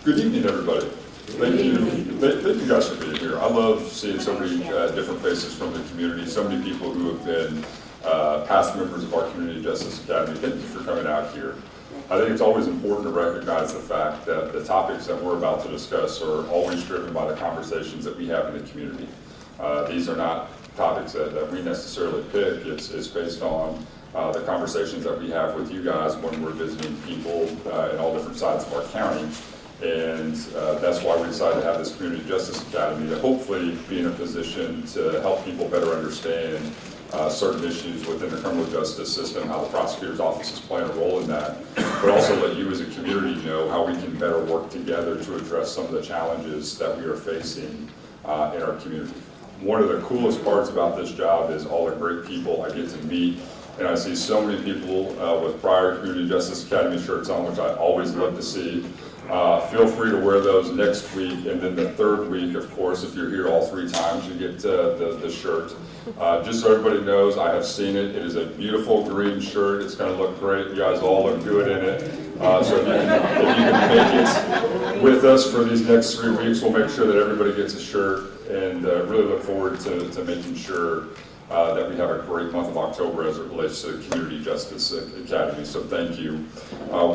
Good evening, everybody. Thank you guys for being here. I love seeing so many different faces from the community, so many people who have been past members of our Community Justice Academy. Thank you for coming out here. I think it's always important to recognize the fact that the topics that we're about to discuss are always driven by the conversations that we have in the community. These are not topics that we necessarily pick. It's based on the conversations that we have with you guys when we're visiting people in all different sides of our county. And that's why we decided to have this Community Justice Academy to hopefully be in a position to help people better understand certain issues within the criminal justice system, how the prosecutor's office is playing a role in that, but also let you as a community know how we can better work together to address some of the challenges that we are facing in our community. One of the coolest parts about this job is all the great people I get to meet, and I see so many people with prior Community Justice Academy shirts on, which I always love to see. Feel free to wear those next week, and then the third week, of course, if you're here all 3 times, you get the shirt. Just so everybody knows, I have seen it. It is a beautiful green shirt. It's going to look great. You guys all look good in it. So if you can make it with us for these next 3 weeks, we'll make sure that everybody gets a shirt, and really look forward to making sure that we have a great month of October as it relates to the Community Justice Academy, so thank you.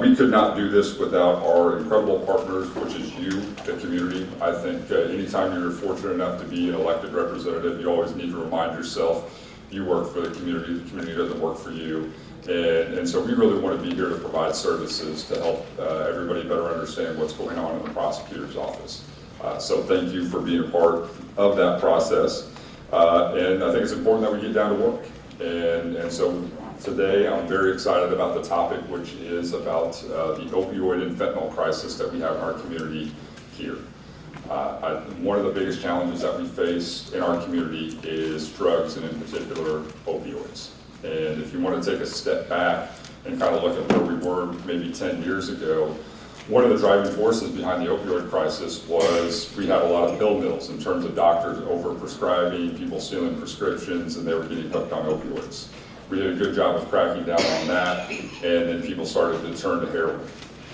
We could not do this without our incredible partners, which is you, the community. I think anytime you're fortunate enough to be an elected representative, you always need to remind yourself you work for the community doesn't work for you. And so we really want to be here to provide services to help everybody better understand what's going on in the prosecutor's office. So thank you for being a part of that process. And I think it's important that we get down to work. And so today I'm very excited about the topic, which is about the opioid and fentanyl crisis that we have in our community here. One of the biggest challenges that we face in our community is drugs, and in particular opioids. And if you want to take a step back and kind of look at where we were maybe 10 years ago, one of the driving forces behind the opioid crisis was we had a lot of pill mills in terms of doctors over-prescribing, people stealing prescriptions, and they were getting hooked on opioids. We did a good job of cracking down on that, and then people started to turn to heroin.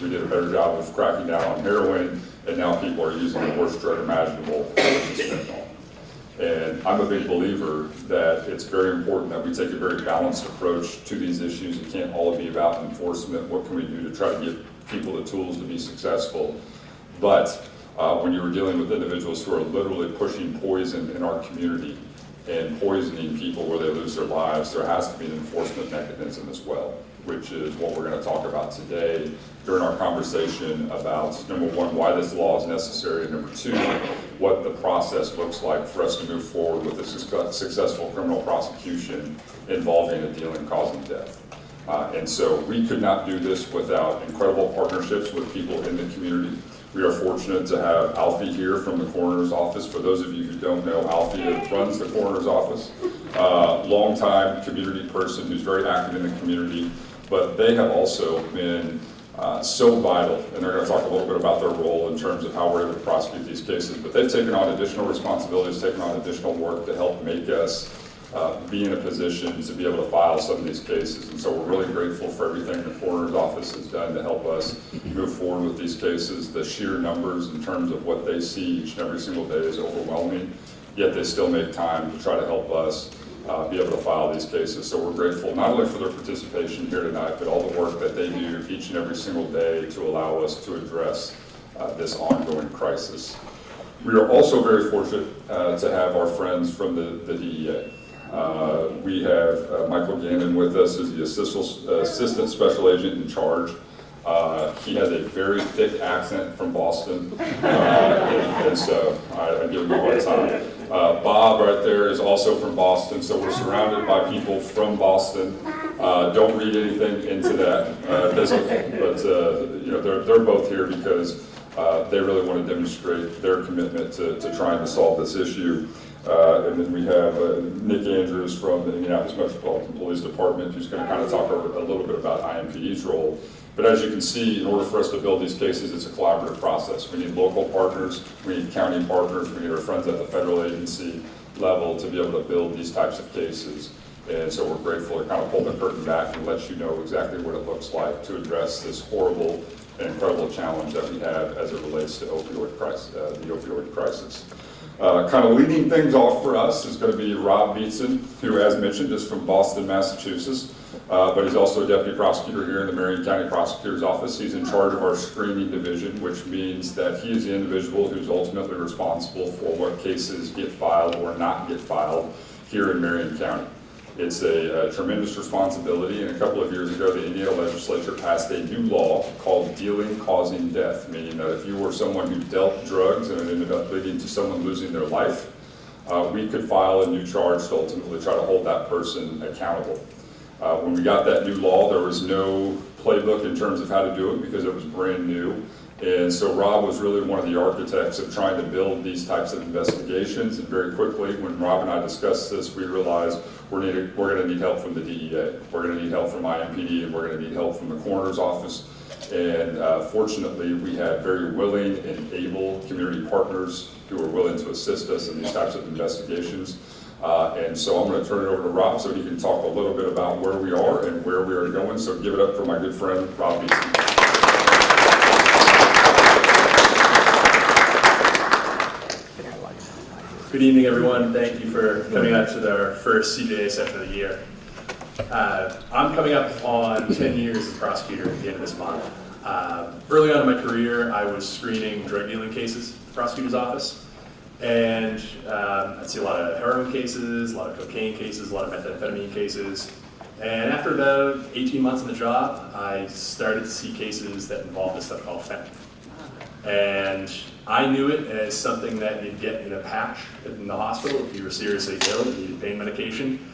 We did a better job of cracking down on heroin, and now people are using the worst drug imaginable, which is fentanyl. And I'm a big believer that it's very important that we take a very balanced approach to these issues. It can't all be about enforcement. What can we do to try to give people the tools to be successful? But when you were dealing with individuals who are literally pushing poison in our community and poisoning people where they lose their lives, there has to be an enforcement mechanism as well, which is what we're going to talk about today during our conversation about, number 1, why this law is necessary, and number 2, what the process looks like for us to move forward with a successful criminal prosecution involving a dealing causing death. And so we could not do this without incredible partnerships with people in the community. We are fortunate to have Alfie here from the coroner's office. For those of you who don't know, Alfie runs the coroner's office. Longtime community person who's very active in the community, but they have also been so vital, and they're going to talk a little bit about their role in terms of how we're able to prosecute these cases, but they've taken on additional responsibilities, taken on additional work to help make us be in a position to be able to file some of these cases. And so we're really grateful for everything the coroner's office has done to help us move forward with these cases. The sheer numbers in terms of what they see each and every single day is overwhelming, yet they still make time to try to help us be able to file these cases. So we're grateful not only for their participation here tonight, but all the work that they do each and every single day to allow us to address this ongoing crisis. We are also very fortunate to have our friends from the DEA. We have Michael Gannon with us as the Assistant Special Agent in charge. He has a very thick accent from Boston, and so I give him a hard time. Bob right there is also from Boston, so we're surrounded by people from Boston. Don't read anything into that, but you know, they're both here because they really want to demonstrate their commitment to trying to solve this issue. And then we have Nick Andrews from the Indianapolis Metropolitan Police Department, who's going to kind of talk a little bit about IMPD's role. But as you can see, in order for us to build these cases, it's a collaborative process. We need local partners, we need county partners, we need our friends at the federal agency level to be able to build these types of cases. And so we're grateful to kind of pull the curtain back and let you know exactly what it looks like to address this horrible an incredible challenge that we have as it relates to the opioid crisis. Kind of leading things off for us is going to be Rob Beetson, who, as mentioned, is from Boston, Massachusetts, but he's also a deputy prosecutor here in the Marion County Prosecutor's Office. He's in charge of our screening division, which means that he is the individual who's ultimately responsible for what cases get filed or not get filed here in Marion County. It's a tremendous responsibility, and a couple of years ago, the Indiana legislature passed a new law called dealing causing death, meaning that if you were someone who dealt drugs and it ended up leading to someone losing their life, we could file a new charge to ultimately try to hold that person accountable. When we got that new law, there was no playbook in terms of how to do it because it was brand new. And so Rob was really one of the architects of trying to build these types of investigations. And very quickly, when Rob and I discussed this, we realized we're going to need help from the DEA. We're going to need help from IMPD, and we're going to need help from the coroner's office. And fortunately, we had very willing and able community partners who were willing to assist us in these types of investigations. And so I'm going to turn it over to Rob so he can talk a little bit about where we are and where we are going. So give it up for my good friend, Rob Beetson. Good evening, everyone. Thank you for coming out to our first CJA session of the year. I'm coming up on 10 years as a prosecutor at the end of this month. Early on in my career, I was screening drug dealing cases at the prosecutor's office. And I'd see a lot of heroin cases, a lot of cocaine cases, a lot of methamphetamine cases. And after about 18 months on the job, I started to see cases that involved this stuff called fentanyl. And I knew it as something that you'd get in a patch in the hospital if you were seriously ill and needed pain medication.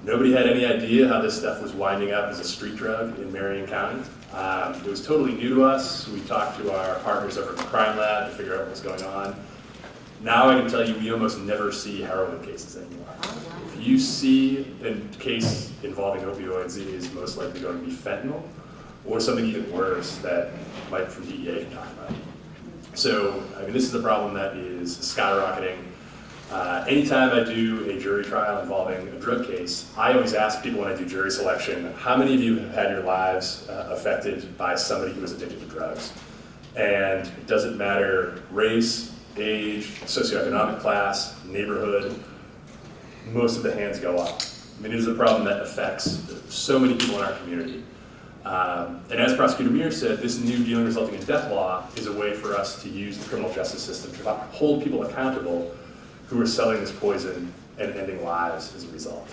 Nobody had any idea how this stuff was winding up as a street drug in Marion County. It was totally new to us. We talked to our partners over at the crime lab to figure out what was going on. Now I can tell you we almost never see heroin cases anymore. If you see a case involving opioids, it is most likely going to be fentanyl or something even worse that Mike from DEA can talk about. So, I mean, this is a problem that is skyrocketing. Anytime I do a jury trial involving a drug case, I always ask people when I do jury selection, how many of you have had your lives affected by somebody who was addicted to drugs? And it doesn't matter race, age, socioeconomic class, neighborhood, most of the hands go up. I mean, it is a problem that affects so many people in our community. And as Prosecutor Meir said, this new dealing resulting in death law is a way for us to use the criminal justice system to hold people accountable who are selling this poison and ending lives as a result.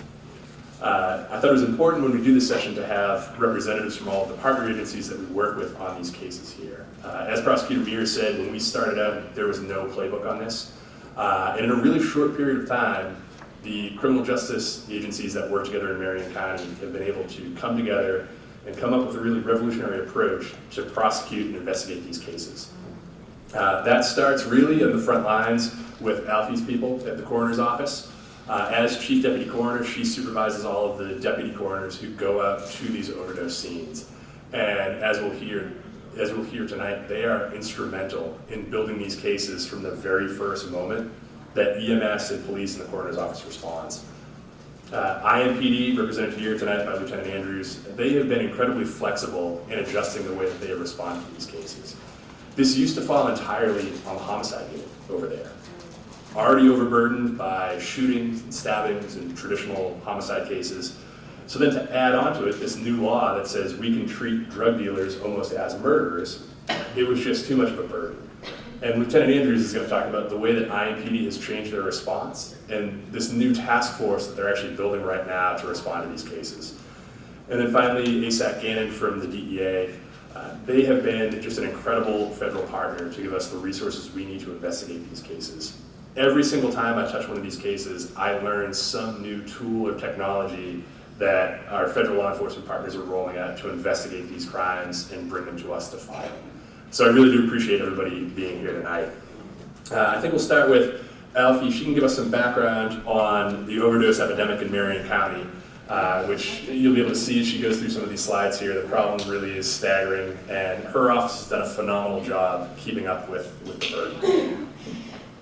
I thought it was important when we do this session to have representatives from all of the partner agencies that we work with on these cases here. As Prosecutor Meir said, when we started out, there was no playbook on this. And in a really short period of time, the criminal justice agencies that work together in Marion County have been able to come together and come up with a really revolutionary approach to prosecute and investigate these cases. That starts really in the front lines with Alfie's people at the coroner's office. As chief deputy coroner, she supervises all of the deputy coroners who go out to these overdose scenes. And as we'll hear tonight, they are instrumental in building these cases from the very first moment that EMS and police in the coroner's office responds. IMPD, represented here tonight by Lieutenant Andrews, they have been incredibly flexible in adjusting the way that they have responded to these cases. This used to fall entirely on the homicide unit over there. Already overburdened by shootings and stabbings and traditional homicide cases. So then to add on to it, this new law that says we can treat drug dealers almost as murderers, it was just too much of a burden. And Lieutenant Andrews is going to talk about the way that IMPD has changed their response and this new task force that they're actually building right now to respond to these cases. And then finally, ASAC Gannon from the DEA. They have been just an incredible federal partner to give us the resources we need to investigate these cases. Every single time I touch one of these cases, I learn some new tool or technology that our federal law enforcement partners are rolling out to investigate these crimes and bring them to us to file. So I really do appreciate everybody being here tonight. I think we'll start with Alfie. She can give us some background on the overdose epidemic in Marion County, which you'll be able to see as she goes through some of these slides here. The problem really is staggering, and her office has done a phenomenal job keeping up with the burden.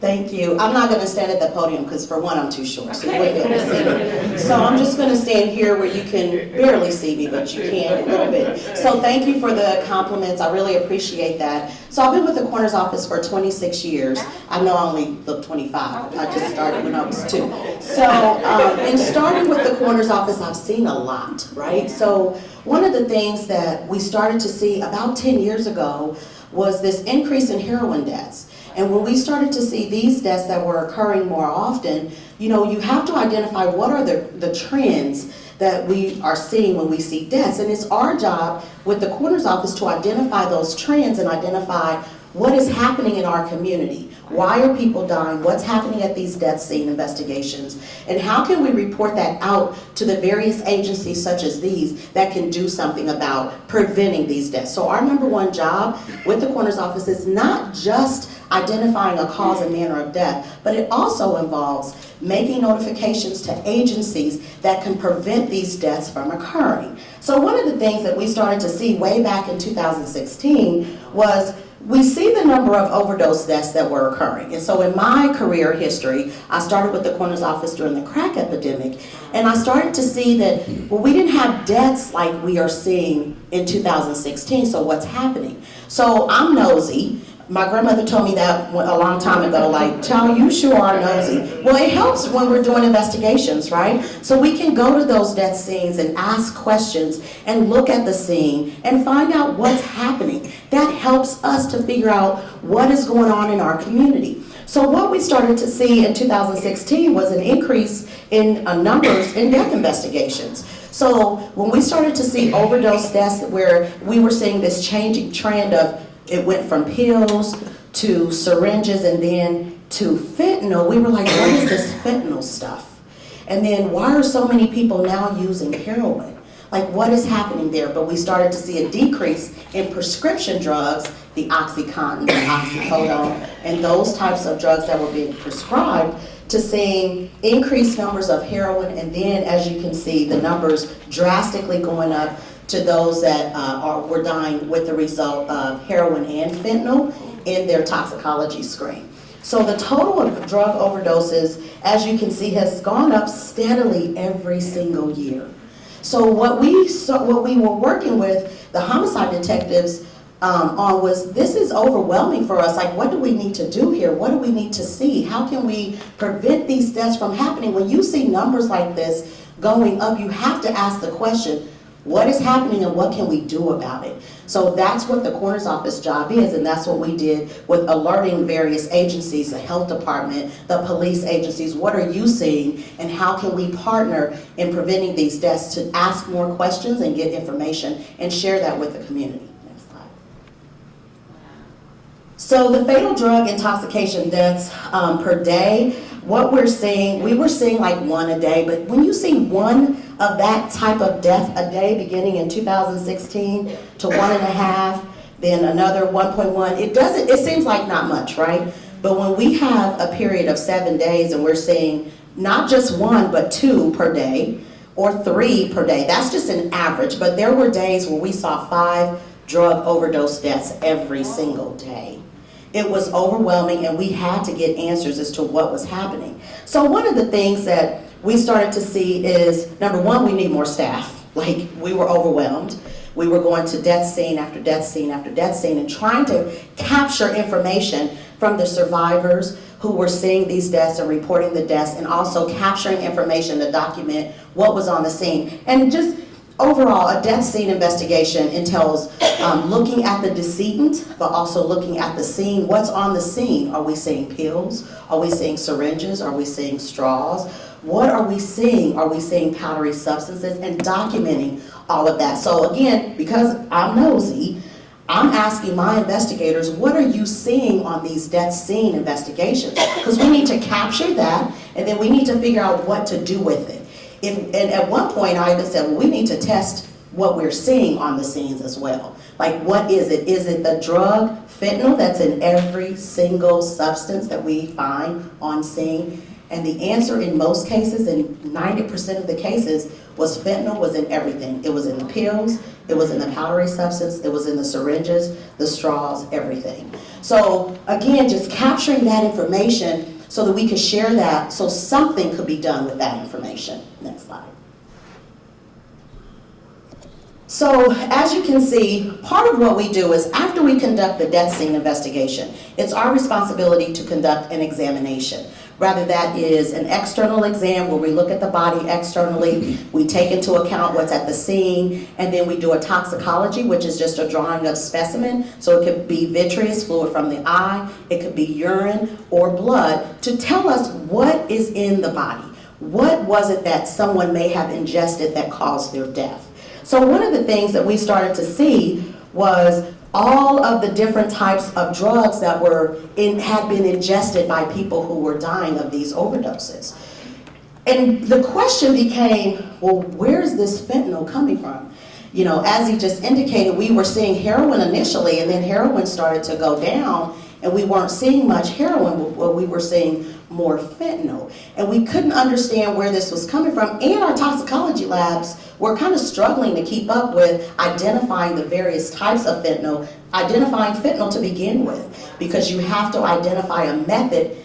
Thank you. I'm not going to stand at the podium because, for one, I'm too short, so you wouldn't be able to see me. So I'm just going to stand here where you can barely see me, but you can a little bit. So thank you for the compliments. I really appreciate that. So I've been with the coroner's office for 26 years. I know I only look 25. I just started when I was 2. So in starting with the coroner's office, I've seen a lot, right? So one of the things that we started to see about 10 years ago was this increase in heroin deaths. And when we started to see these deaths that were occurring more often, you know, you have to identify what are the trends that we are seeing when we see deaths. And it's our job with the coroner's office to identify those trends and identify what is happening in our community. Why are people dying? What's happening at these death scene investigations? And how can we report that out to the various agencies such as these that can do something about preventing these deaths? So our number one job with the coroner's office is not just identifying a cause and manner of death, but it also involves making notifications to agencies that can prevent these deaths from occurring. So one of the things that we started to see way back in 2016 was we see the number of overdose deaths that were occurring. And so in my career history, I started with the coroner's office during the crack epidemic, and I started to see that, well, we didn't have deaths like we are seeing in 2016, so what's happening? So I'm nosy. My grandmother told me that a long time ago, like, child, you sure are nosy. Well, it helps when we're doing investigations, right? So we can go to those death scenes and ask questions and look at the scene and find out what's happening. That helps us to figure out what is going on in our community. So what we started to see in 2016 was an increase in numbers in death investigations. So when we started to see overdose deaths where we were seeing this changing trend of it went from pills to syringes and then to fentanyl, we were like, what is this fentanyl stuff? And then why are so many people now using heroin? Like, what is happening there? But we started to see a decrease in prescription drugs, the OxyContin, the oxycodone, and those types of drugs that were being prescribed, to seeing increased numbers of heroin, and then, as you can see, the numbers drastically going up to those that were dying with the result of heroin and fentanyl in their toxicology screen. So the total of drug overdoses, as you can see, has gone up steadily every single year. So what we were working with the homicide detectives on was, this is overwhelming for us. Like, what do we need to do here? What do we need to see? How can we prevent these deaths from happening? When you see numbers like this going up, you have to ask the question, what is happening and what can we do about it? So that's what the coroner's office job is, and that's what we did with alerting various agencies, the health department, the police agencies. What are you seeing, and how can we partner in preventing these deaths, to ask more questions and get information and share that with the community. Next slide. So the fatal drug intoxication deaths per day, what we're seeing, we were seeing like 1 a day, but when you see 1 of that type of death a day beginning in 2016 to 1.5, then another 1.1, it seems like not much, right? But when we have a period of 7 days and we're seeing not just 1 but 2 per day or 3 per day, that's just an average, but there were days where we saw 5 drug overdose deaths every single day. It was overwhelming, and we had to get answers as to what was happening. So one of the things that we started to see is, number one, we need more staff. Like, we were overwhelmed. We were going to death scene after death scene after death scene and trying to capture information from the survivors who were seeing these deaths and reporting the deaths, and also capturing information to document what was on the scene. And just overall, a death scene investigation entails looking at the decedent, but also looking at the scene. What's on the scene? Are we seeing pills? Are we seeing syringes? Are we seeing straws? What are we seeing? Are we seeing powdery substances? And documenting all of that. So again, because I'm nosy, I'm asking my investigators, what are you seeing on these death scene investigations? Because we need to capture that, and then we need to figure out what to do with it. And at one point I even said, well, we need to test what we're seeing on the scenes as well. Like, what is it? Is it the drug fentanyl that's in every single substance that we find on scene? And the answer in most cases, in 90% of the cases, was fentanyl was in everything. It was in the pills, it was in the powdery substance, it was in the syringes, the straws, everything. So again, just capturing that information so that we could share that, so something could be done with that information. Next slide. So as you can see, part of what we do is after we conduct the death scene investigation, it's our responsibility to conduct an examination. Rather, that is an external exam where we look at the body externally, we take into account what's at the scene, and then we do a toxicology, which is just a drawing of specimen. So it could be vitreous fluid from the eye, it could be urine or blood, to tell us what is in the body. What was it that someone may have ingested that caused their death? So one of the things that we started to see was all of the different types of drugs that had been ingested by people who were dying of these overdoses. And the question became, well, where is this fentanyl coming from? You know, as he just indicated, we were seeing heroin initially, and then heroin started to go down, and we weren't seeing much heroin, but we were seeing more fentanyl. And we couldn't understand where this was coming from, and our toxicology labs were kind of struggling to keep up with identifying the various types of fentanyl, identifying fentanyl to begin with, because you have to identify a method,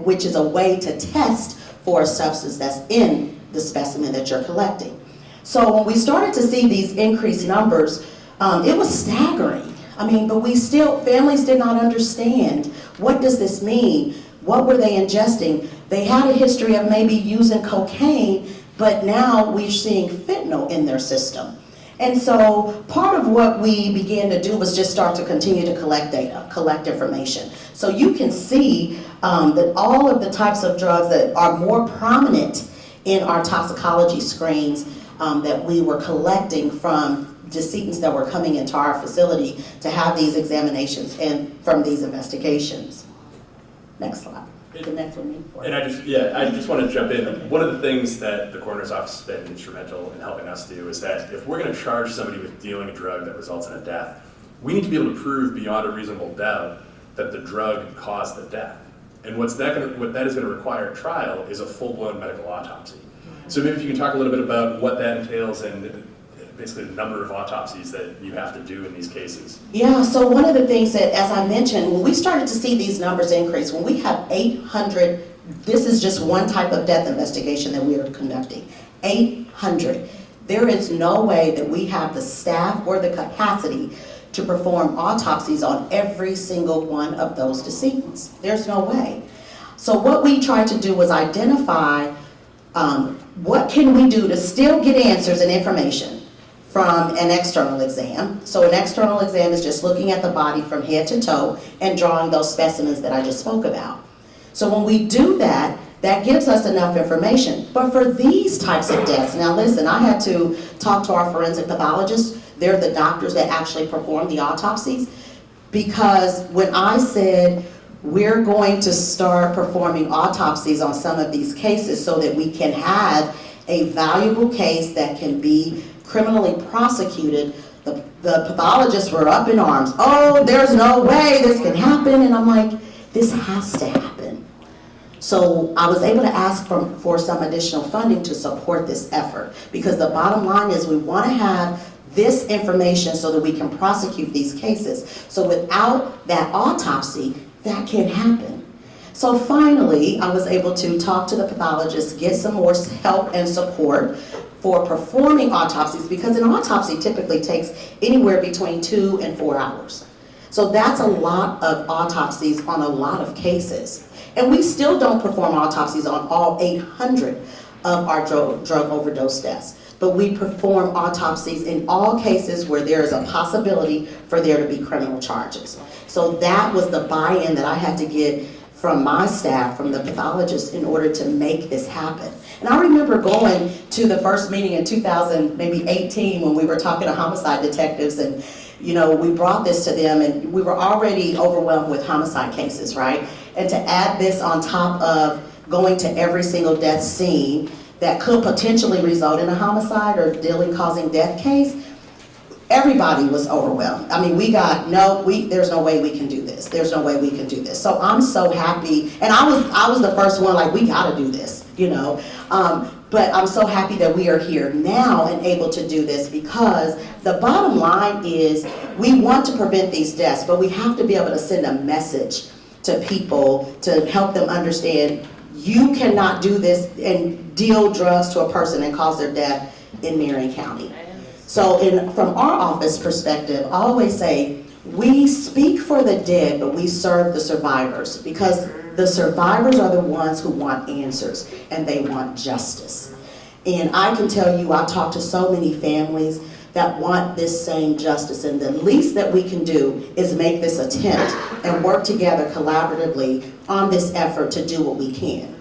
which is a way to test for a substance that's in the specimen that you're collecting. So when we started to see these increased numbers, it was staggering. I mean, but families did not understand, what does this mean? What were they ingesting? They had a history of maybe using cocaine, but now we're seeing fentanyl in their system. And so part of what we began to do was just start to continue to collect data, collect information. So you can see that all of the types of drugs that are more prominent in our toxicology screens that we were collecting from decedents that were coming into our facility to have these examinations and from these investigations. Next slide. The next one. And I just want to jump in. One of the things that the coroner's office has been instrumental in helping us do is that if we're going to charge somebody with dealing a drug that results in a death, we need to be able to prove beyond a reasonable doubt that the drug caused the death. And what that is going to require at trial is a full-blown medical autopsy. So maybe if you can talk a little bit about what that entails and basically the number of autopsies that you have to do in these cases. Yeah, so one of the things that, as I mentioned, when we started to see these numbers increase, when we have 800, this is just one type of death investigation that we are conducting, 800. There is no way that we have the staff or the capacity to perform autopsies on every single one of those decedents. There's no way. So what we tried to do was identify what can we do to still get answers and information from an external exam. So an external exam is just looking at the body from head to toe and drawing those specimens that I just spoke about. So when we do that, that gives us enough information. But for these types of deaths, now listen, I had to talk to our forensic pathologists. They're the doctors that actually perform the autopsies, because when I said we're going to start performing autopsies on some of these cases so that we can have a valuable case that can be criminally prosecuted, the pathologists were up in arms. Oh, there's no way this can happen. And I'm like, this has to happen. So I was able to ask for some additional funding to support this effort, because the bottom line is we want to have this information so that we can prosecute these cases. So without that autopsy, that can't happen. So finally, I was able to talk to the pathologist, get some more help and support for performing autopsies, because an autopsy typically takes anywhere between 2 and 4 hours. So that's a lot of autopsies on a lot of cases. And we still don't perform autopsies on all 800 of our drug overdose deaths. But we perform autopsies in all cases where there is a possibility for there to be criminal charges. So that was the buy-in that I had to get from my staff, from the pathologists, in order to make this happen. And I remember going to the first meeting in 2018 when we were talking to homicide detectives, and we brought this to them, and we were already overwhelmed with homicide cases, right? And to add this on top of going to every single death scene that could potentially result in a homicide or causing death case, everybody was overwhelmed. I mean, there's no way we can do this. There's no way we can do this. So I'm so happy, and I was the first one, like, we gotta do this, But I'm so happy that we are here now and able to do this, because the bottom line is we want to prevent these deaths, but we have to be able to send a message to people to help them understand you cannot do this and deal drugs to a person and cause their death in Marion County. So from our office perspective, I always say we speak for the dead, but we serve the survivors, because the survivors are the ones who want answers and they want justice. And I can tell you, I talk to so many families that want this same justice, and the least that we can do is make this attempt and work together collaboratively on this effort to do what we can.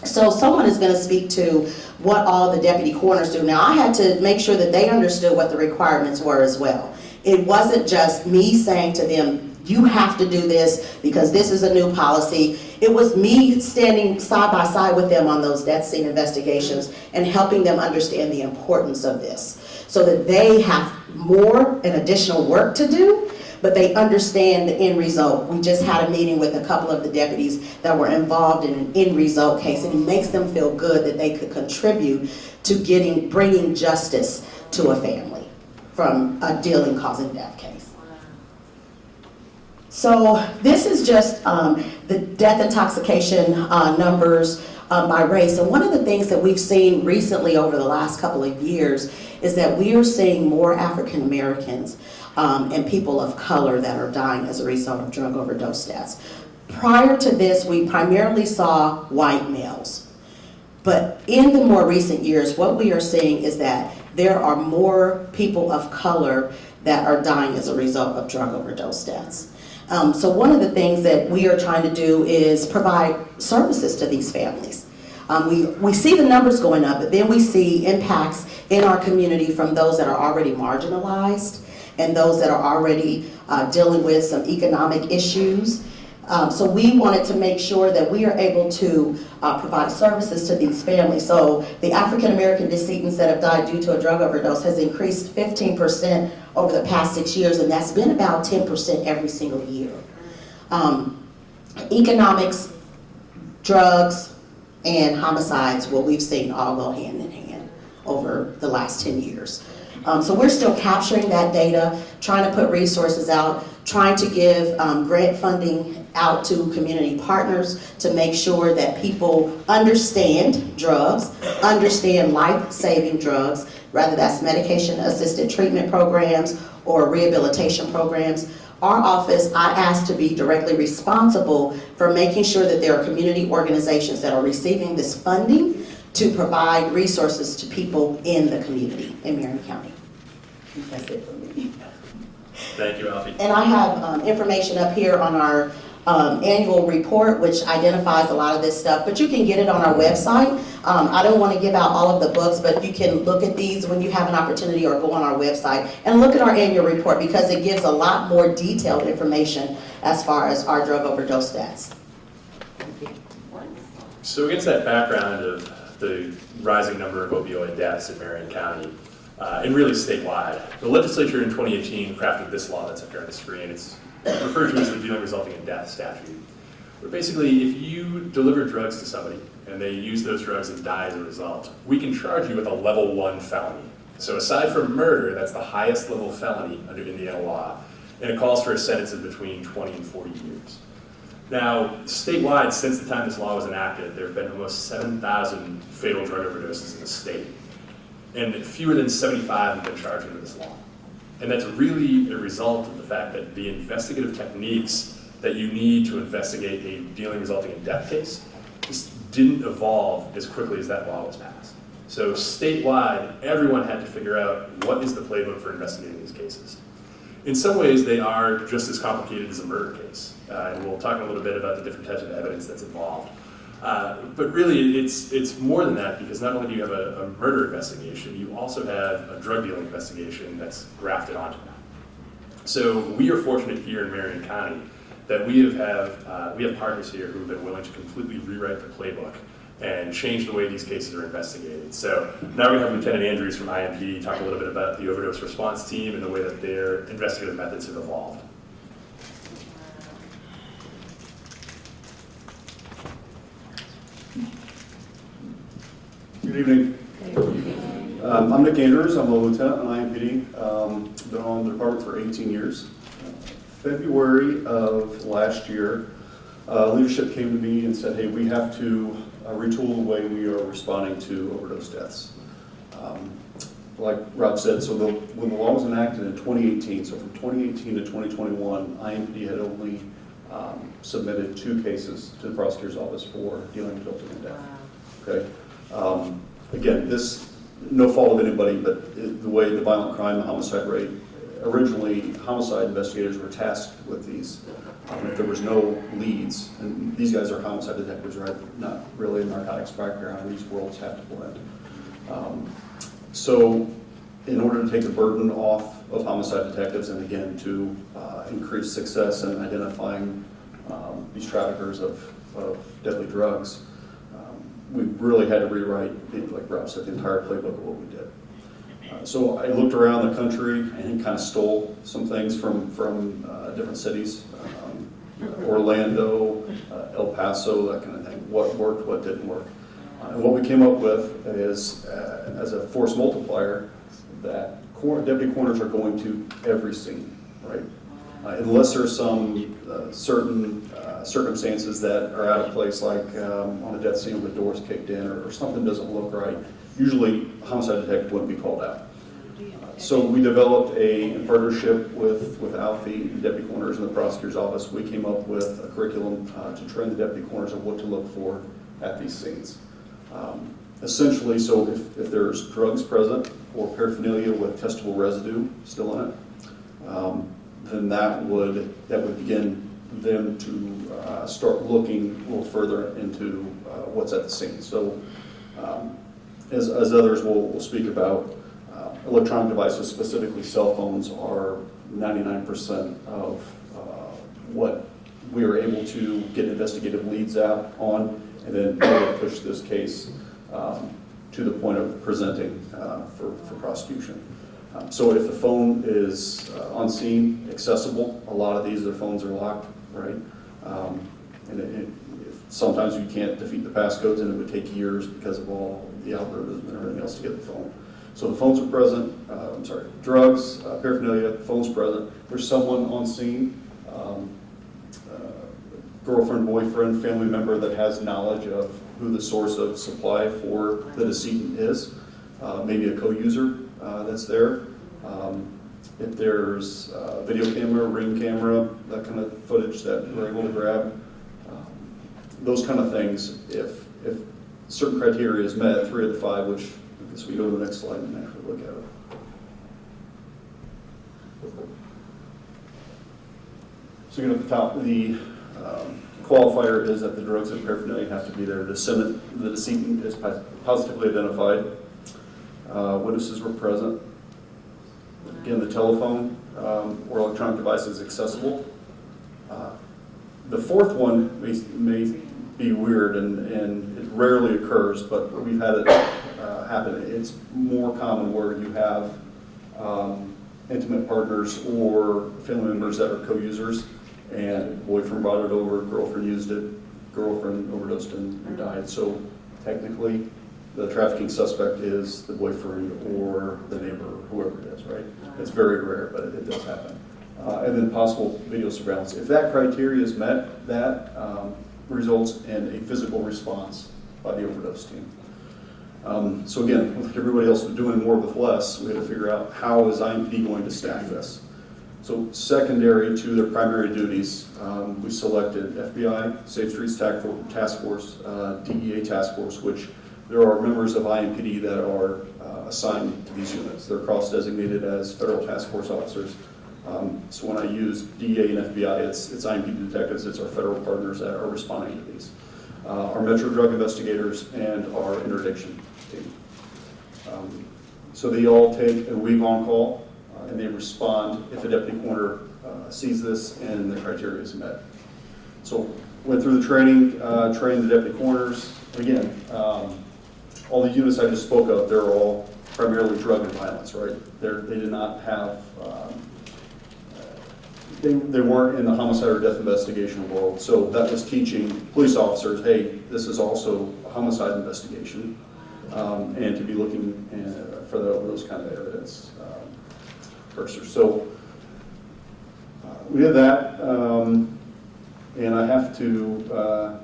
So someone is going to speak to what all the deputy coroners do. Now, I had to make sure that they understood what the requirements were as well. It wasn't just me saying to them, you have to do this because this is a new policy. It was me standing side by side with them on those death scene investigations and helping them understand the importance of this, so that they have more and additional work to do, but they understand the end result. We just had a meeting with a couple of the deputies that were involved in an end result case, and it makes them feel good that they could contribute to bringing justice to a family from a dealing causing death case. So this is just the death intoxication numbers by race. And one of the things that we've seen recently over the last couple of years is that we are seeing more African Americans and people of color that are dying as a result of drug overdose deaths. Prior to this, we primarily saw white males. But in the more recent years, what we are seeing is that there are more people of color that are dying as a result of drug overdose deaths. So one of the things that we are trying to do is provide services to these families. We see the numbers going up, but then we see impacts in our community from those that are already marginalized and those that are already dealing with some economic issues. So we wanted to make sure that we are able to provide services to these families. So the African American decedents that have died due to a drug overdose has increased 15% over the past 6 years, and that's been about 10% every single year. Economics, drugs, and homicides, what we've seen all go hand in hand over the last 10 years. So we're still capturing that data, trying to put resources out, trying to give grant funding out to community partners to make sure that people understand drugs, understand life-saving drugs, whether that's medication-assisted treatment programs or rehabilitation programs. Our office, I asked to be directly responsible for making sure that there are community organizations that are receiving this funding to provide resources to people in the community in Marion County. I think that's it for me. Thank you, Alfie. And I have information up here on our annual report, which identifies a lot of this stuff, but you can get it on our website. I don't want to give out all of the books, but you can look at these when you have an opportunity, or go on our website and look at our annual report, because it gives a lot more detailed information as far as our drug overdose deaths. So against that background of the rising number of opioid deaths in Marion County, and really statewide, the legislature in 2018 crafted this law that's up here on the screen. It's referred to as the Dealing Resulting in Death statute. But basically, if you deliver drugs to somebody and they use those drugs and die as a result, we can charge you with a level 1 felony. So aside from murder, that's the highest level felony under Indiana law, and it calls for a sentence of between 20 and 40 years. Now, statewide, since the time this law was enacted, there have been almost 7,000 fatal drug overdoses in the state, and fewer than 75 have been charged under this law. And that's really a result of the fact that the investigative techniques that you need to investigate a dealing resulting in death case just didn't evolve as quickly as that law was passed. So statewide, everyone had to figure out what is the playbook for investigating these cases. In some ways, they are just as complicated as a murder case. And we'll talk a little bit about the different types of evidence that's involved. But really, it's more than that, because not only do you have a murder investigation, you also have a drug dealing investigation that's grafted onto that. So we are fortunate here in Marion County that we have partners here who have been willing to completely rewrite the playbook and change the way these cases are investigated. So now we have Lieutenant Andrews from IMPD talk a little bit about the overdose response team and the way that their investigative methods have evolved. Good evening. I'm Nick Andrews. I'm a lieutenant in IMPD. Been on the department for 18 years. February of last year, leadership came to me and said, hey, we have to retool the way we are responding to overdose deaths. Like Rob said, so when the law was enacted in 2018, so from 2018 to 2021, IMPD had only submitted 2 cases to the prosecutor's office for dealing with guilty and death. Okay. Again, this no fault of anybody, but the way the violent crime and homicide rate, originally homicide investigators were tasked with these. If there was no leads, and these guys are homicide detectives, right? Not really a narcotics background. These worlds have to blend. So in order to take the burden off of homicide detectives and again to increase success in identifying these traffickers of deadly drugs, we really had to rewrite, like Rob said, the entire playbook of what we did. So I looked around the country and kind of stole some things from different cities, Orlando, El Paso, that kind of thing. What worked, what didn't work. And what we came up with is, as a force multiplier, that deputy coroners are going to every scene, right? Unless there's some certain circumstances that are out of place, like on a death scene when the door's kicked in or something doesn't look right, usually a homicide detective wouldn't be called out. So we developed in partnership with Alfie, the deputy coroners in the prosecutor's office, we came up with a curriculum to train the deputy coroners on what to look for at these scenes. Essentially, so if there's drugs present or paraphernalia with testable residue still in it, then that would begin them to start looking a little further into what's at the scene. So as others will speak about, electronic devices, specifically cell phones, are 99% of what we are able to get investigative leads out on, and then really push this case to the point of presenting for prosecution. So if the phone is on scene, accessible, a lot of these, their phones are locked, right? Sometimes you can't defeat the passcodes, and it would take years because of all the algorithms and everything else to get the phone. So the phones are present, drugs, paraphernalia, phones present. There's someone on scene, girlfriend, boyfriend, family member that has knowledge of who the source of supply for the decedent is, maybe a co-user that's there. If there's video camera, ring camera, that kind of footage that we're able to grab, those kind of things, if certain criteria is met, 3 of the 5, which I guess we go to the next slide and actually look at it. So again, at the top, the qualifier is that the drugs and paraphernalia have to be there. The decedent is positively identified. Witnesses were present. Again, the telephone or electronic device is accessible. The fourth one may be weird and it rarely occurs, but we've had it happen. It's more common where you have intimate partners or family members that are co-users, and boyfriend brought it over, girlfriend used it, girlfriend overdosed and died. So technically, the trafficking suspect is the boyfriend or the neighbor, whoever it is, right? It's very rare, but it does happen. And then possible video surveillance. If that criteria is met, that results in a physical response by the overdose team. So again, like everybody else was doing more with less, we had to figure out how is IMPD going to staff this. So secondary to their primary duties, we selected FBI, Safe Streets Task Force, DEA Task Force, which there are members of IMPD that are assigned to these units. They're cross-designated as federal task force officers. So when I use DEA and FBI, it's IMPD detectives, it's our federal partners that are responding to these. Our Metro Drug investigators and our interdiction team. So they all take a week on call and they respond if a deputy coroner sees this and the criteria is met. So went through the training, trained the deputy coroners. Again, all the units I just spoke of, they're all primarily drug and violence, right? They did not have, they weren't in the homicide or death investigation world. So that was teaching police officers, hey, this is also a homicide investigation. and to be looking for those kind of evidence cursors. So we did that, and I have to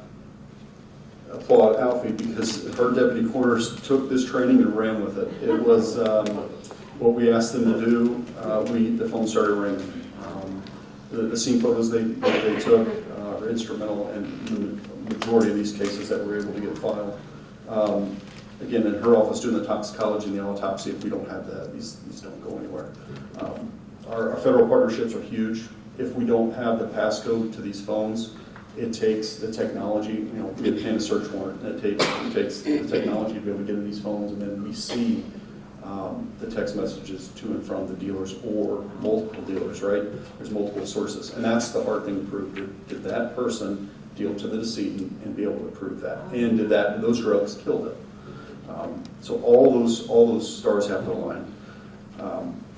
applaud Alfie because her deputy coroners took this training and ran with it. It was what we asked them to do. The phone started ringing. The scene photos they took are instrumental in the majority of these cases that we're able to get filed. Again, in her office doing the toxicology and the autopsy, if we don't have that, these don't go anywhere. Our federal partnerships are huge. If we don't have the passcode to these phones, it takes the technology, we obtain a search warrant, and it takes the technology to be able to get in these phones, and then we see the text messages to and from the dealers or multiple dealers, right? There's multiple sources, and that's the hard thing to prove. Did that person deal to the decedent and be able to prove that? And did those drugs kill them? So all those stars have to align.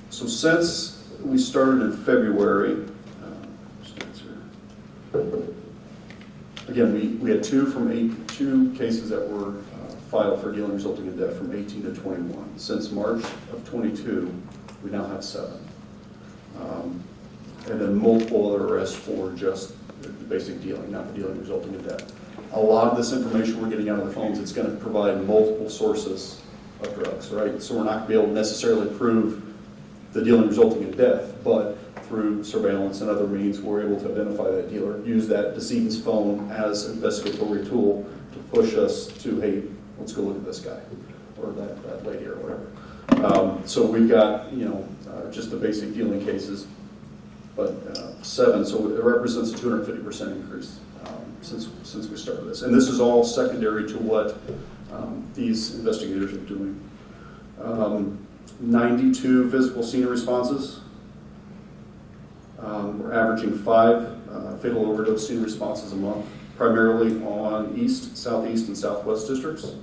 So since we started in February, again, we had two cases that were filed for dealing resulting in death from 18 to 21. Since March of 22, we now have 7. And then multiple other arrests for just the basic dealing, not the dealing resulting in death. A lot of this information we're getting out of the phones, it's going to provide multiple sources of drugs, right? So we're not going to be able to necessarily prove the dealing resulting in death, but through surveillance and other means, we're able to identify that dealer, use that decedent's phone as an investigatory tool to push us to, hey, let's go look at this guy or that lady or whatever. So we've got, just the basic dealing cases, but 7, so it represents a 250% increase since we started this. And this is all secondary to what these investigators are doing. 92 physical scene responses. We're averaging 5 fatal overdose scene responses a month, primarily on East, Southeast, and Southwest districts.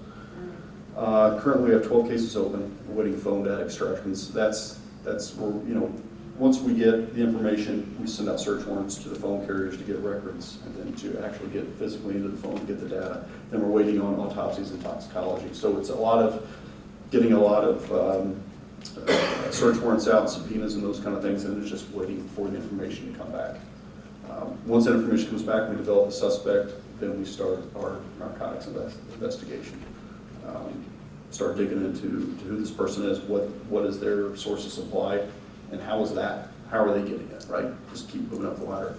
Currently, we have 12 cases open, waiting phone data extractions. That's where, once we get the information, we send out search warrants to the phone carriers to get records, and then to actually get physically into the phone to get the data. Then we're waiting on autopsies and toxicology. So it's getting a lot of search warrants out, subpoenas and those kind of things, and it's just waiting for the information to come back. Once that information comes back, we develop a suspect, then we start our narcotics investigation. Start digging into who this person is, what is their source of supply, and how is that? How are they getting it, right? Just keep moving up the ladder.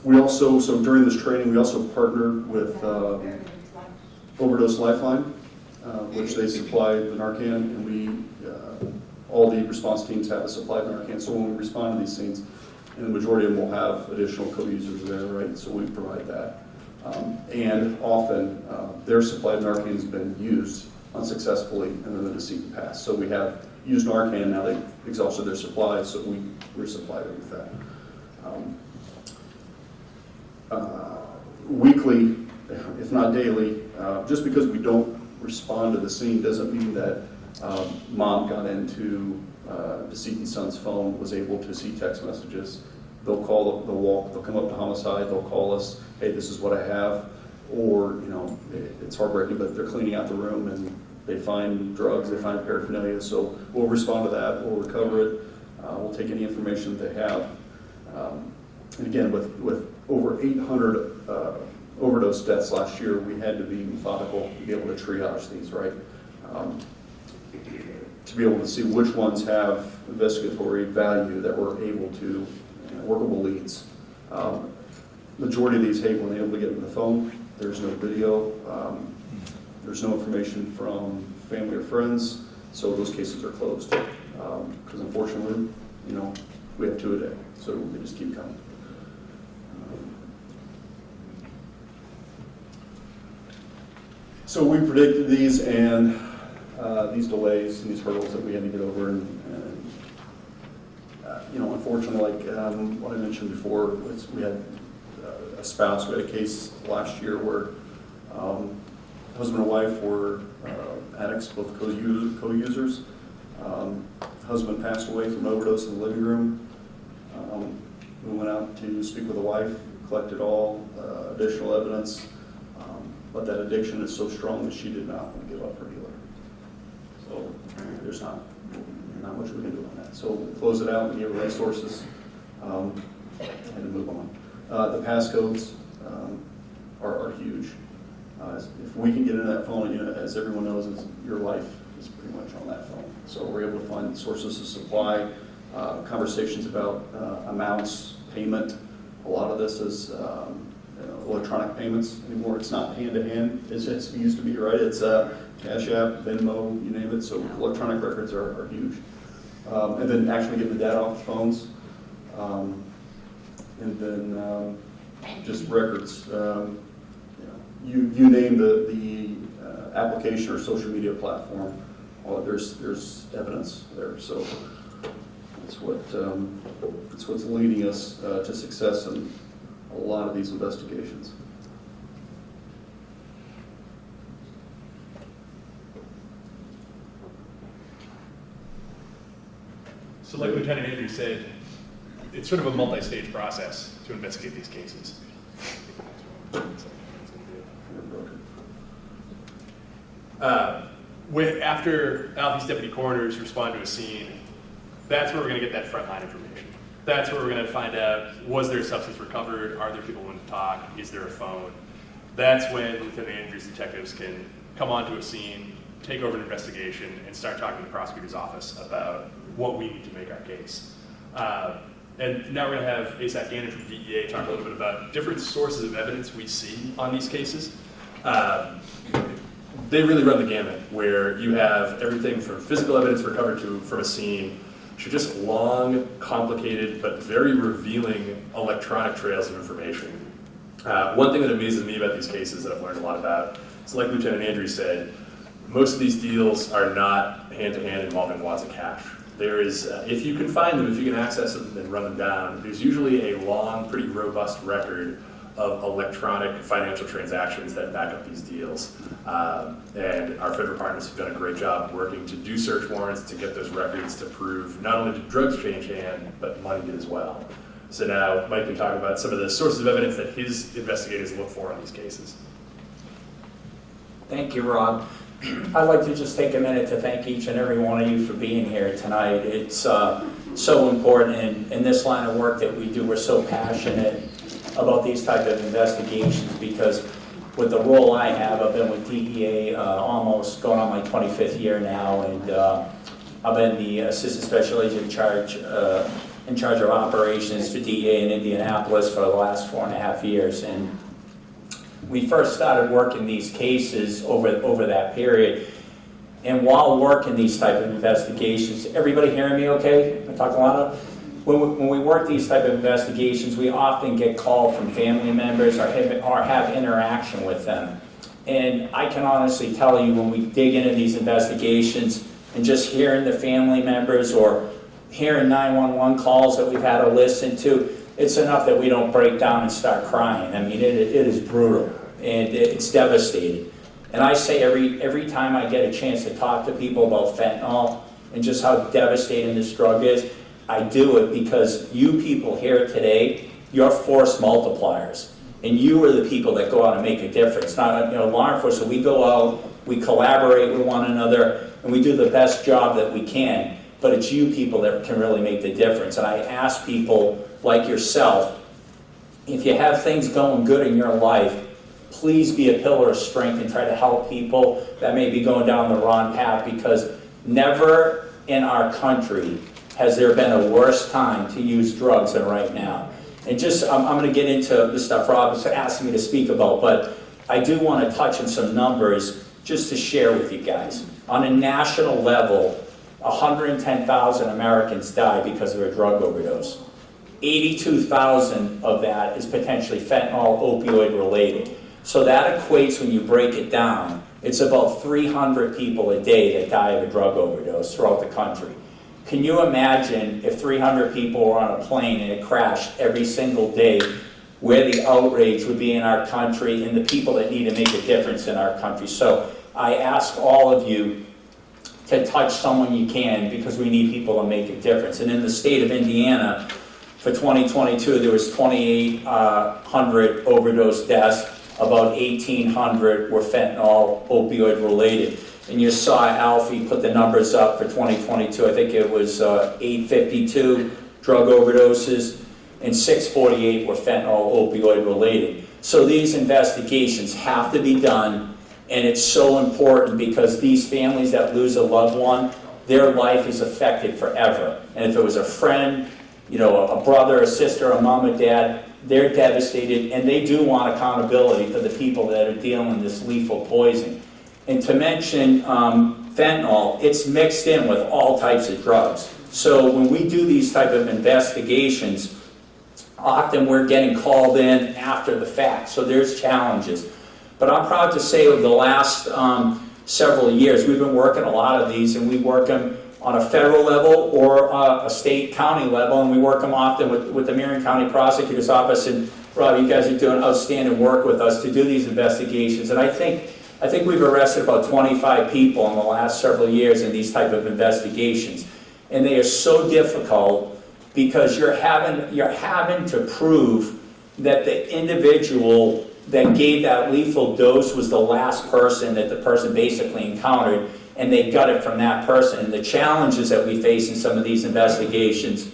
We also, so during this training, we also partnered with Overdose Lifeline, which they supply the Narcan, and all the response teams have a supply of Narcan. So when we respond to these scenes, and the majority of them will have additional co-users there, right? So we provide that. And often their supply of Narcan has been used unsuccessfully, and then the decedent passed. So we have used Narcan, now they've exhausted their supply, so we resupply them with that. Weekly, if not daily, just because we don't respond to the scene doesn't mean that mom got into decedent's son's phone, was able to see text messages. They'll call, they'll come up to homicide, they'll call us, hey, this is what I have. Or, it's heartbreaking, but they're cleaning out the room and they find drugs, they find paraphernalia, so we'll respond to that, we'll recover it, we'll take any information that they have. And again, with over 800 overdose deaths last year, we had to be methodical to be able to triage these, right? To be able to see which ones have investigatory value that we're able to, workable leads. Majority of these, hey, when they're able to get in the phone, there's no video, there's no information from family or friends, so those cases are closed. Because unfortunately, we have 2 a day, so we just keep coming. So we predicted these and these delays and these hurdles that we had to get over, and unfortunately, like what I mentioned before, we had a spouse. We had a case last year where husband and wife were addicts, both co-users. Husband passed away from overdose in the living room. We went out to speak with the wife, collected all additional evidence. but that addiction is so strong that she did not want to give up her dealer. So there's not much we can do on that. So we'll close it out and give her resources and move on. The passcodes are huge. If we can get into that phone, as everyone knows, your life is pretty much on that phone. So we're able to find sources of supply, conversations about amounts, payment. A lot of this is electronic payments anymore. It's not hand-to-hand as it used to be, right? It's Cash App, Venmo, you name it. So electronic records are huge. And then actually getting the data off the phones. And then just records. You name the application or social media platform. Well, there's evidence there. So that's what's leading us to success in a lot of these investigations. So like Lieutenant Andrews said, it's sort of a multi-stage process to investigate these cases. After Alfie's deputy coroners respond to a scene, that's where we're going to get that frontline information. That's where we're going to find out, was there a substance recovered? Are there people willing to talk? Is there a phone? That's when Lieutenant Andrews' detectives can come onto a scene, take over an investigation, and start talking to the prosecutor's office about what we need to make our case. And now we're going to have ASAP Gannon from DEA talk a little bit about different sources of evidence we see on these cases. They really run the gamut, where you have everything from physical evidence recovered from a scene to just long, complicated, but very revealing electronic trails of information. One thing that amazes me about these cases that I've learned a lot about is, like Lieutenant Andrews said, most of these deals are not hand-to-hand involving wads of cash. There is, if you can find them, if you can access them and run them down, there's usually a long, pretty robust record of electronic financial transactions that back up these deals. And our federal partners have done a great job working to do search warrants to get those records to prove not only did drugs change hand, but money did as well. So now Mike can talk about some of the sources of evidence that his investigators look for in these cases. Thank you, Rob. I'd like to just take a minute to thank each and every one of you for being here tonight. It's so important in this line of work that we do. We're so passionate about these type of investigations because with the role I have, I've been with DEA almost going on my 25th year now, and I've been the Assistant Special Agent in charge of operations for DEA in Indianapolis for the last 4.5 years. And we first started working these cases over that period. And while working these type of investigations, everybody hearing me okay? I talk a lot of. When we work these type of investigations, we often get called from family members or have interaction with them. And I can honestly tell you, when we dig into these investigations and just hearing the family members or hearing 911 calls that we've had to listen to, it's enough that we don't break down and start crying. I mean, it is brutal and it's devastating. And I say every time I get a chance to talk to people about fentanyl and just how devastating this drug is, I do it because you people here today, you're force multipliers. And you are the people that go out and make a difference. Not, law enforcement, we go out, we collaborate with one another, and we do the best job that we can. But it's you people that can really make the difference. And I ask people like yourself, if you have things going good in your life, please be a pillar of strength and try to help people that may be going down the wrong path, because never in our country has there been a worse time to use drugs than right now. And just, I'm going to get into the stuff Rob was asking me to speak about, but I do want to touch on some numbers just to share with you guys. On a national level, 110,000 Americans die because of a drug overdose. 82,000 of that is potentially fentanyl opioid related. So that equates, when you break it down, it's about 300 people a day that die of a drug overdose throughout the country. Can you imagine if 300 people were on a plane and it crashed every single day, where the outrage would be in our country and the people that need to make a difference in our country? So I ask all of you to touch someone you can, because we need people to make a difference. And in the state of Indiana, for 2022, there was 2,800 overdose deaths. about 1,800 were fentanyl opioid related. And you saw Alfie put the numbers up for 2022. I think it was 852 drug overdoses and 648 were fentanyl opioid related. So these investigations have to be done, and it's so important because these families that lose a loved one, their life is affected forever. And if it was a friend, you know, a brother, a sister, a mom, a dad, they're devastated, and they do want accountability for the people that are dealing with this lethal poison. And to mention fentanyl, it's mixed in with all types of drugs. So when we do these type of investigations, often we're getting called in after the fact, so there's challenges. But I'm proud to say over the last several years, we've been working a lot of these, and we work them on a federal level or a state county level, and we work them often with the Marion County Prosecutor's Office. And Rob, you guys are doing outstanding work with us to do these investigations. And I think we've arrested about 25 people in the last several years in these type of investigations. And they are so difficult because you're having to prove that the individual that gave that lethal dose was the last person that the person basically encountered, and they got it from that person. And the challenges that we face in some of these investigations,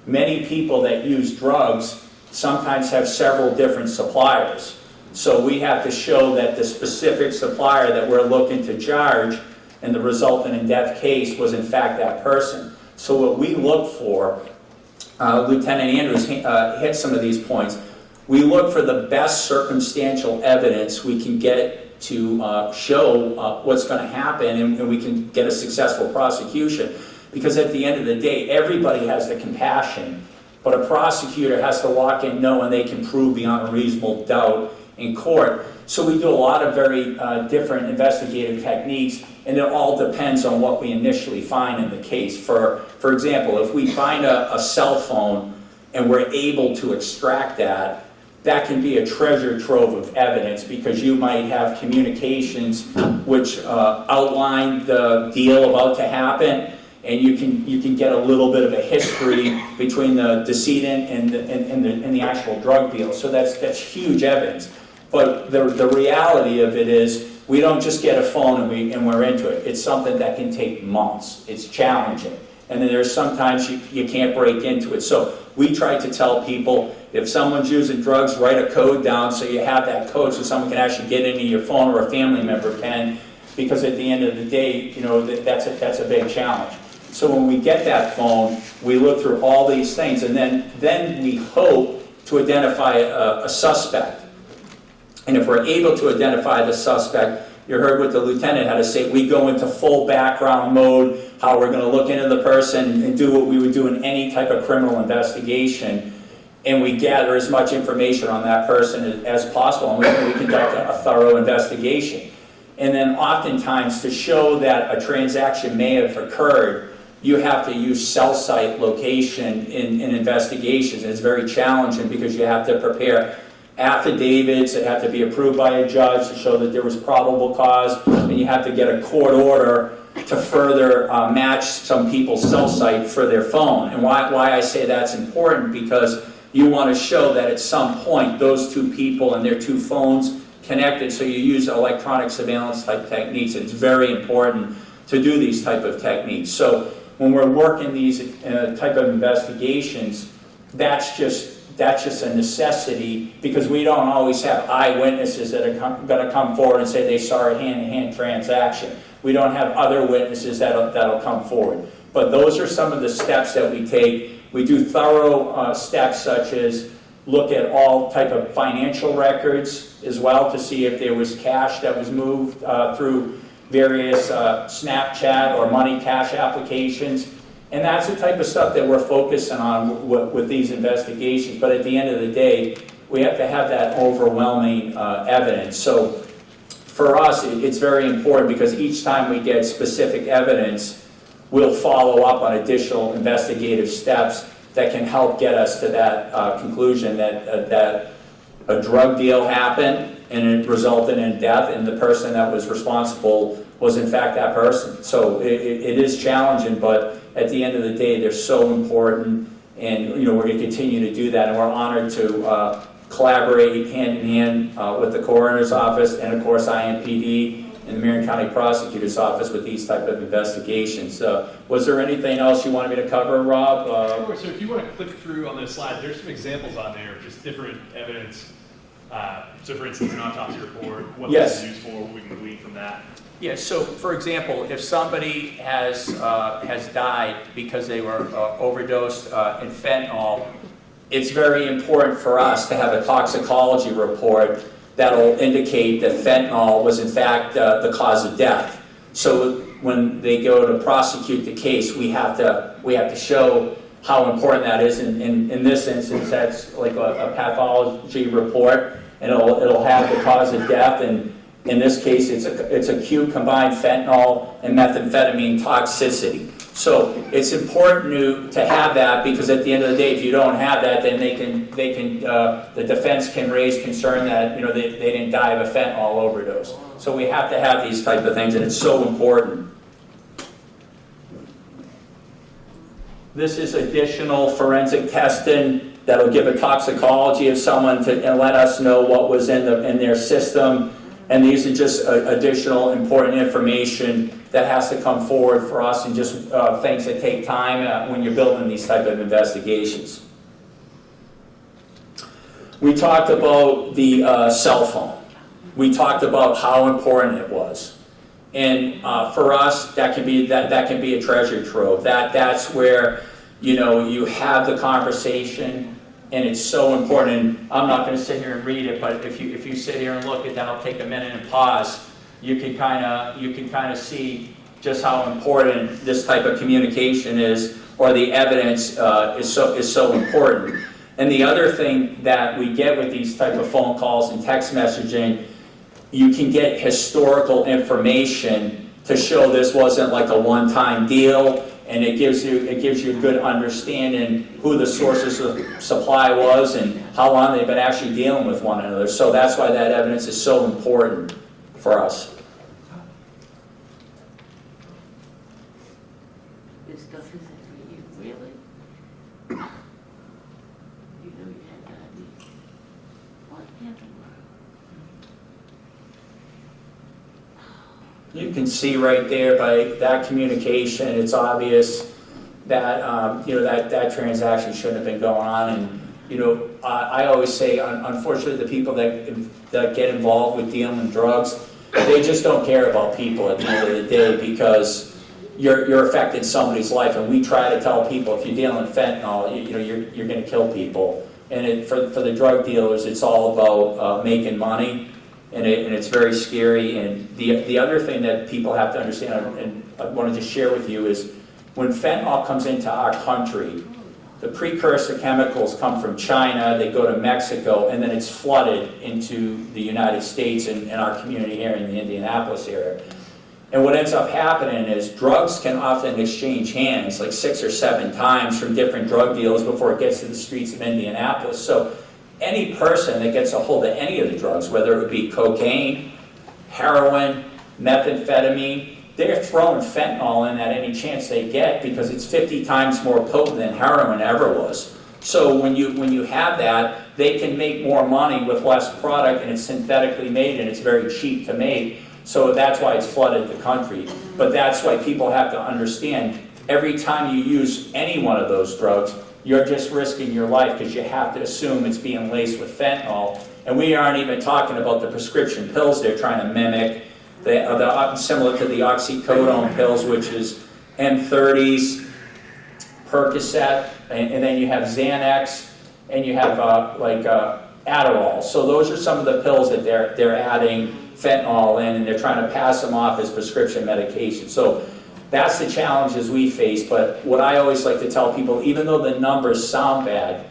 many people that use drugs sometimes have several different suppliers. So we have to show that the specific supplier that we're looking to charge and the resultant in death case was in fact that person. So what we look for, Lieutenant Andrews hit some of these points, we look for the best circumstantial evidence we can get to show what's going to happen, and we can get a successful prosecution. Because at the end of the day, everybody has the compassion, but a prosecutor has to walk in knowing they can prove beyond a reasonable doubt in court. So we do a lot of very different investigative techniques, and it all depends on what we initially find in the case. For example, if we find a cell phone and we're able to extract that, that can be a treasure trove of evidence, because you might have communications which outline the deal about to happen, and you can get a little bit of a history between the decedent and the actual drug deal. So that's huge evidence. But the reality of it is, we don't just get a phone and we're into it. It's something that can take months. It's challenging. And then there's sometimes you can't break into it. So we try to tell people, if someone's using drugs, write a code down so you have that code so someone can actually get into your phone, or a family member can, because at the end of the day, you know, that's a big challenge. So when we get that phone, we look through all these things, and then we hope to identify a suspect. And if we're able to identify the suspect, you heard what the lieutenant had to say, we go into full background mode, how we're going to look into the person and do what we would do in any type of criminal investigation, and we gather as much information on that person as possible, and we conduct a thorough investigation. And then oftentimes, to show that a transaction may have occurred, you have to use cell site location in investigations. And it's very challenging because you have to prepare affidavits that have to be approved by a judge to show that there was probable cause, and you have to get a court order to further match some people's cell site for their phone. And why I say that's important, because you want to show that at some point those two people and their two phones connected, so you use electronic surveillance type techniques. It's very important to do these type of techniques. So when we're working these type of investigations, that's just a necessity, because we don't always have eyewitnesses that are going to come forward and say they saw a hand-to-hand transaction. We don't have other witnesses that'll come forward. But those are some of the steps that we take. We do thorough steps such as look at all type of financial records as well, to see if there was cash that was moved through various Snapchat or money cash applications. And that's the type of stuff that we're focusing on with these investigations. But at the end of the day, we have to have that overwhelming evidence. So for us, it's very important, because each time we get specific evidence, we'll follow up on additional investigative steps that can help get us to that conclusion that a drug deal happened and it resulted in death, and the person that was responsible was in fact that person. So it is challenging, but at the end of the day, they're so important, and we're going to continue to do that, and we're honored to collaborate hand in hand with the coroner's office and of course IMPD and the Marion County Prosecutor's Office with these type of investigations. Was there anything else you wanted me to cover, Rob? Sure. So if you want to click through on this slide, there's some examples on there of just different evidence. So for instance, an autopsy report, what Yes. this is used for, what we can glean from that. Yeah, so for example, if somebody has died because they were overdosed in fentanyl, it's very important for us to have a toxicology report that'll indicate that fentanyl was in fact the cause of death. So when they go to prosecute the case, we have to show how important that is. In this instance, that's like a pathology report, and it'll have the cause of death. And in this case, it's acute combined fentanyl and methamphetamine toxicity. So it's important to have that, because at the end of the day, if you don't have that, then the defense can raise concern that they didn't die of a fentanyl overdose. So we have to have these type of things, and it's so important. This is additional forensic testing that'll give a toxicology of someone and let us know what was in their system. And these are just additional important information that has to come forward for us, and just things that take time when you're building these type of investigations. We talked about the cell phone. We talked about how important it was. And for us, that can be a treasure trove. That's where you have the conversation, and it's so important. And I'm not going to sit here and read it, but if you sit here and look at that, I'll take a minute and pause. You can kind of see just how important this type of communication is, or the evidence is so important. And the other thing that we get with these type of phone calls and text messaging, you can get historical information to show this wasn't like a one-time deal, and it gives you a good understanding who the sources of supply was and how long they've been actually dealing with one another. So that's why that evidence is so important for us. This stuff isn't for you, really? You know you had diabetes. What in the world? You can see right there by that communication, it's obvious that that transaction shouldn't have been going on. And I always say, unfortunately, the people that get involved with dealing in drugs, they just don't care about people at the end of the day, because you're affecting somebody's life. And we try to tell people, if you're dealing in fentanyl, you're going to kill people. And for the drug dealers, it's all about making money. And it's very scary. And the other thing that people have to understand, and I wanted to share with you, is when fentanyl comes into our country, the precursor chemicals come from China, they go to Mexico, and then it's flooded into the United States and our community here in the Indianapolis area. And what ends up happening is drugs can often exchange hands like 6 or 7 times from different drug dealers before it gets to the streets of Indianapolis. So any person that gets a hold of any of the drugs, whether it would be cocaine, heroin, methamphetamine, they're throwing fentanyl in at any chance they get, because it's 50 times more potent than heroin ever was. So when you have that, they can make more money with less product, and it's synthetically made, and it's very cheap to make. So that's why it's flooded the country. But that's why people have to understand, every time you use any one of those drugs, you're just risking your life, because you have to assume it's being laced with fentanyl. And we aren't even talking about the prescription pills they're trying to mimic, similar to the oxycodone pills, which is M30s, Percocet, and then you have Xanax, and you have Adderall. So those are some of the pills that they're adding fentanyl in, and they're trying to pass them off as prescription medication. So that's the challenges we face. But what I always like to tell people, even though the numbers sound bad,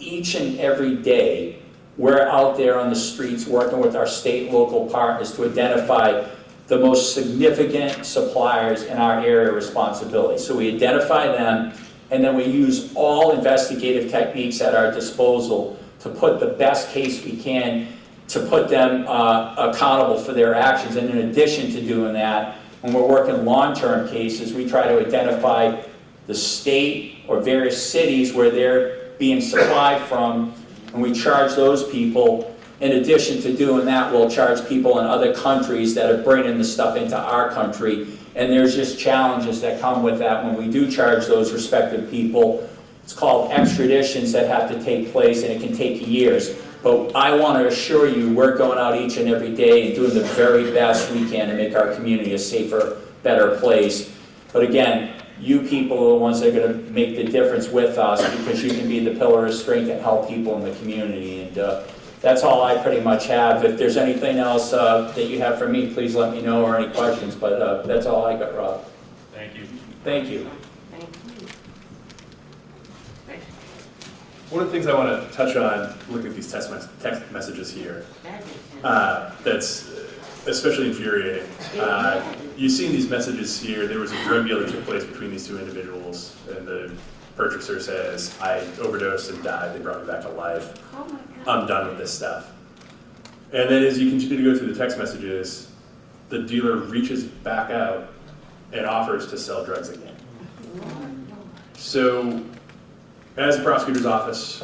each and every day we're out there on the streets working with our state and local partners to identify the most significant suppliers in our area of responsibility. So we identify them, and then we use all investigative techniques at our disposal to put the best case we can to put them accountable for their actions. And in addition to doing that, when we're working long-term cases, we try to identify the state or various cities where they're being supplied from, and we charge those people. In addition to doing that, we'll charge people in other countries that are bringing the stuff into our country. And there's just challenges that come with that when we do charge those respective people. It's called extraditions that have to take place, and it can take years. But I want to assure you, we're going out each and every day and doing the very best we can to make our community a safer, better place. But again, you people are the ones that are going to make the difference with us, because you can be the pillar of strength and help people in the community. And that's all I pretty much have. If there's anything else that you have for me, please let me know, or any questions. But that's all I got, Rob. Thank you. Thank you. Thank you. One of the things I want to touch on, looking at these text messages here, that's especially infuriating. You see in these messages here, there was a drug deal that took place between these two individuals, and the purchaser says, I overdosed and died, they brought me back to life. Oh my God. I'm done with this stuff. And then as you continue to go through the text messages, the dealer reaches back out and offers to sell drugs again. So, as a prosecutor's office,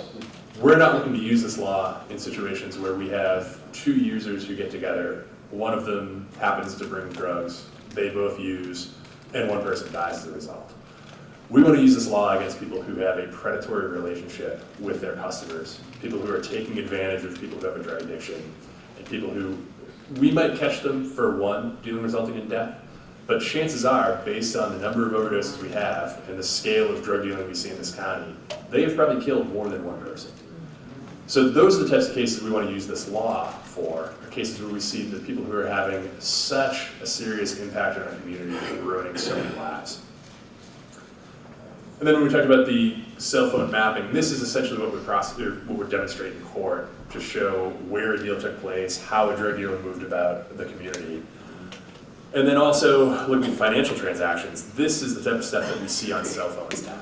we're not looking to use this law in situations where we have two users who get together. One of them happens to bring drugs, they both use, and one person dies as a result. We want to use this law against people who have a predatory relationship with their customers, people who are taking advantage of people who have a drug addiction, and people who, we might catch them for one dealing resulting in death, but chances are, based on the number of overdoses we have and the scale of drug dealing we see in this county, they have probably killed more than one person. So those are the types of cases we want to use this law for, are cases where we see the people who are having such a serious impact on our community and ruining so many lives. And then when we talked about the cell phone mapping, this is essentially what we're demonstrating in court to show where a deal took place, how a drug dealer moved about the community. And then also looking at financial transactions, this is the type of stuff that we see on cell phones now.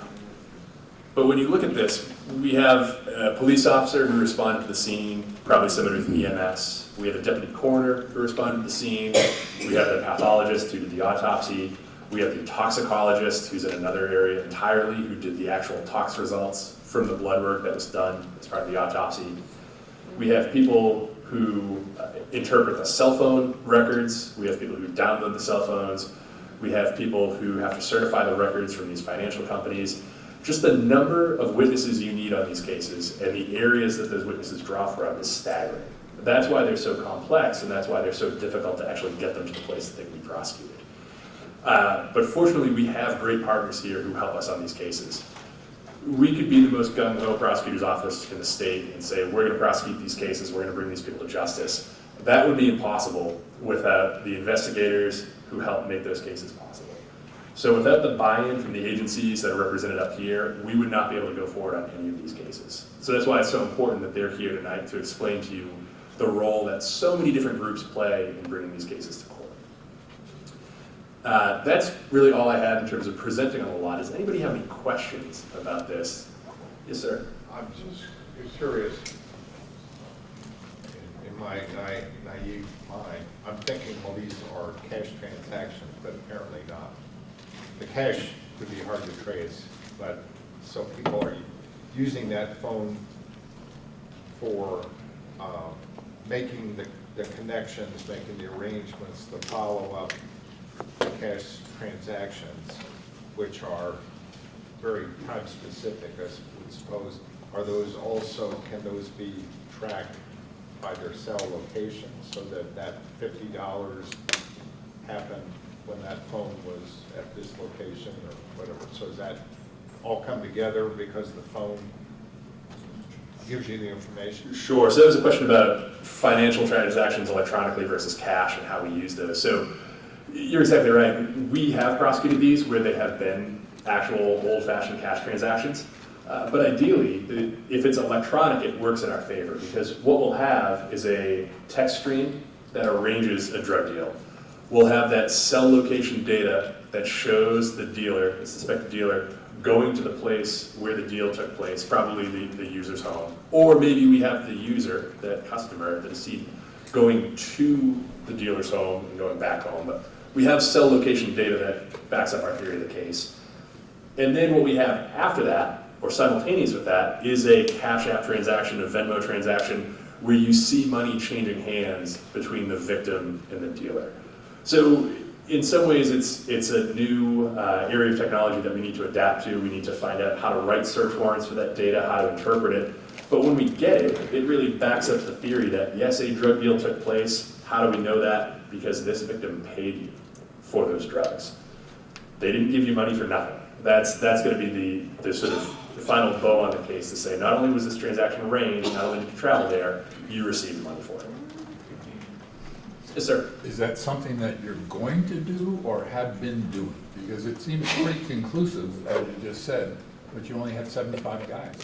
But when you look at this, we have a police officer who responded to the scene, probably somebody from EMS. We have a deputy coroner who responded to the scene. We have a pathologist who did the autopsy. We have the toxicologist who's in another area entirely who did the actual tox results from the blood work that was done as part of the autopsy. We have people who interpret the cell phone records. We have people who download the cell phones. We have people who have to certify the records from these financial companies. Just the number of witnesses you need on these cases and the areas that those witnesses draw from is staggering. That's why they're so complex, and that's why they're so difficult to actually get them to the place that they can be prosecuted. But fortunately, we have great partners here who help us on these cases. We could be the most gung-ho prosecutor's office in the state and say, we're going to prosecute these cases, we're going to bring these people to justice. That would be impossible without the investigators who help make those cases possible. So without the buy-in from the agencies that are represented up here, we would not be able to go forward on any of these cases. So that's why it's so important that they're here tonight to explain to you the role that so many different groups play in bringing these cases to court. That's really all I had in terms of presenting on the law. Does anybody have any questions about this? Yes, sir. I'm just curious. In my naive mind, I'm thinking, well, these are cash transactions, but apparently not. The cash would be hard to trace, but so people are using that phone for making the connections, making the arrangements, the follow-up cash transactions, which are very time-specific, I would suppose. Are those also, can those be tracked by their cell location so that that $50 happened when that phone was at this location or whatever? So does that all come together because the phone gives you the information? Sure. So there was a question about financial transactions electronically versus cash and how we use those. So you're exactly right. We have prosecuted these where they have been actual old-fashioned cash transactions. But ideally, if it's electronic, it works in our favor because what we'll have is a text stream that arranges a drug deal. We'll have that cell location data that shows the dealer, the suspected dealer, going to the place where the deal took place, probably the user's home. Or maybe we have the user, that customer, the decedent, going to the dealer's home and going back home. But we have cell location data that backs up our theory of the case. And then what we have after that or simultaneous with that, is a Cash App transaction, a Venmo transaction, where you see money changing hands between the victim and the dealer. So in some ways, it's a new area of technology that we need to adapt to. We need to find out how to write search warrants for that data, how to interpret it. But when we get it, it really backs up the theory that, yes, a drug deal took place. How do we know that? Because this victim paid you for those drugs. They didn't give you money for nothing. That's going to be the sort of the final bow on the case to say, not only was this transaction arranged, not only did you travel there, you received money for it. Yes, sir. Is that something that you're going to do or have been doing? Because it seems pretty conclusive, as you just said, but you only have 75 guys.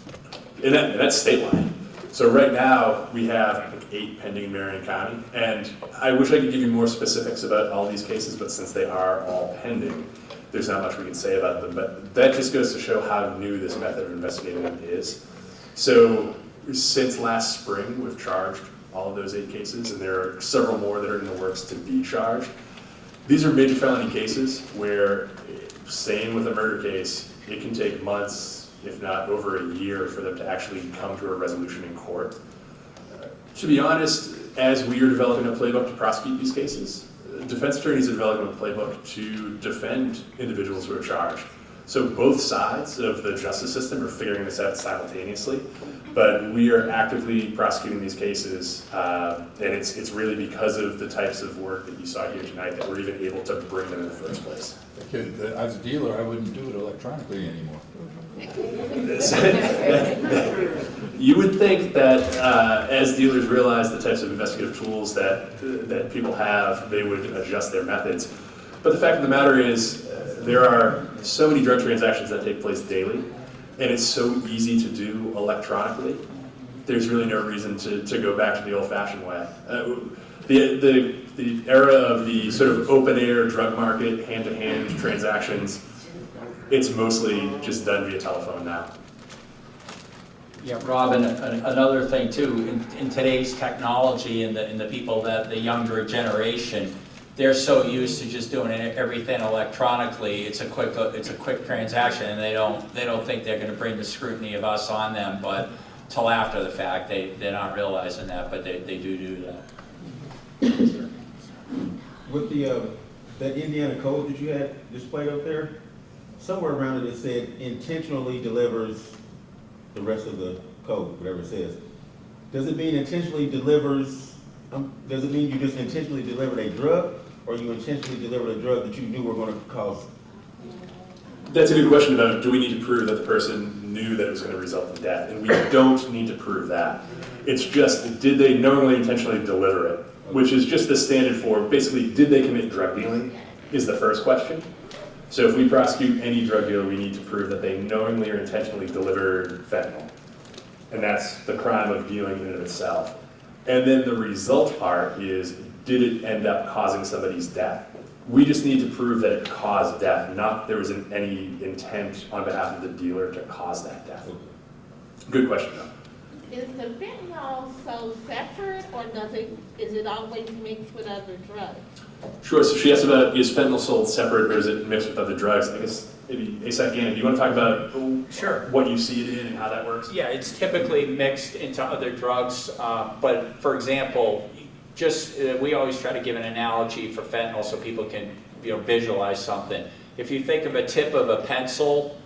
And that's statewide. So right now, we have, I think, 8 pending in Marion County. And I wish I could give you more specifics about all these cases, but since they are all pending, there's not much we can say about them. But that just goes to show how new this method of investigating them is. So since last spring, we've charged all of those 8 cases, and there are several more that are in the works to be charged. These are major felony cases where, same with a murder case, it can take months, if not over a year, for them to actually come to a resolution in court. To be honest, as we are developing a playbook to prosecute these cases, defense attorneys are developing a playbook to defend individuals who are charged. So both sides of the justice system are figuring this out simultaneously, but we are actively prosecuting these cases, and it's really because of the types of work that you saw here tonight that we're even able to bring them in the first place. As a dealer, I wouldn't do it electronically anymore. You would think that as dealers realize the types of investigative tools that people have, they would adjust their methods. But the fact of the matter is, there are so many drug transactions that take place daily, and it's so easy to do electronically. There's really no reason to go back to the old-fashioned way. The era of the sort of open-air drug market, hand-to-hand transactions, it's mostly just done via telephone now. Yeah, Robin, another thing too, in today's technology and the people that the younger generation, they're so used to just doing everything electronically. It's a quick transaction, and they don't think they're going to bring the scrutiny of us on them. But till after the fact, they're not realizing that, but they do that. With that Indiana code that you had displayed up there, somewhere around it said intentionally delivers the rest of the code, whatever it says. Does it mean intentionally delivers? Does it mean you just intentionally delivered a drug, or you intentionally delivered a drug that you knew were going to cause? That's a good question about, do we need to prove that the person knew that it was going to result in death? And we don't need to prove that. It's just, did they knowingly, intentionally deliver it? Which is just the standard for, basically, did they commit drug dealing, is the first question. So if we prosecute any drug dealer, we need to prove that they knowingly or intentionally delivered fentanyl. And that's the crime of dealing in and of itself. And then the result part is, did it end up causing somebody's death? We just need to prove that it caused death, not there was any intent on behalf of the dealer to cause that death. Good question, though. Is the fentanyl sold separate, or is it always mixed with other drugs? Sure, so she asked about, is fentanyl sold separate or is it mixed with other drugs? I guess maybe ASAP Gannon, do you want to talk about Sure. what you see it in and how that works? Yeah, it's typically mixed into other drugs, but for example, we always try to give an analogy for fentanyl so people can visualize something. If you think of a tip of a pencil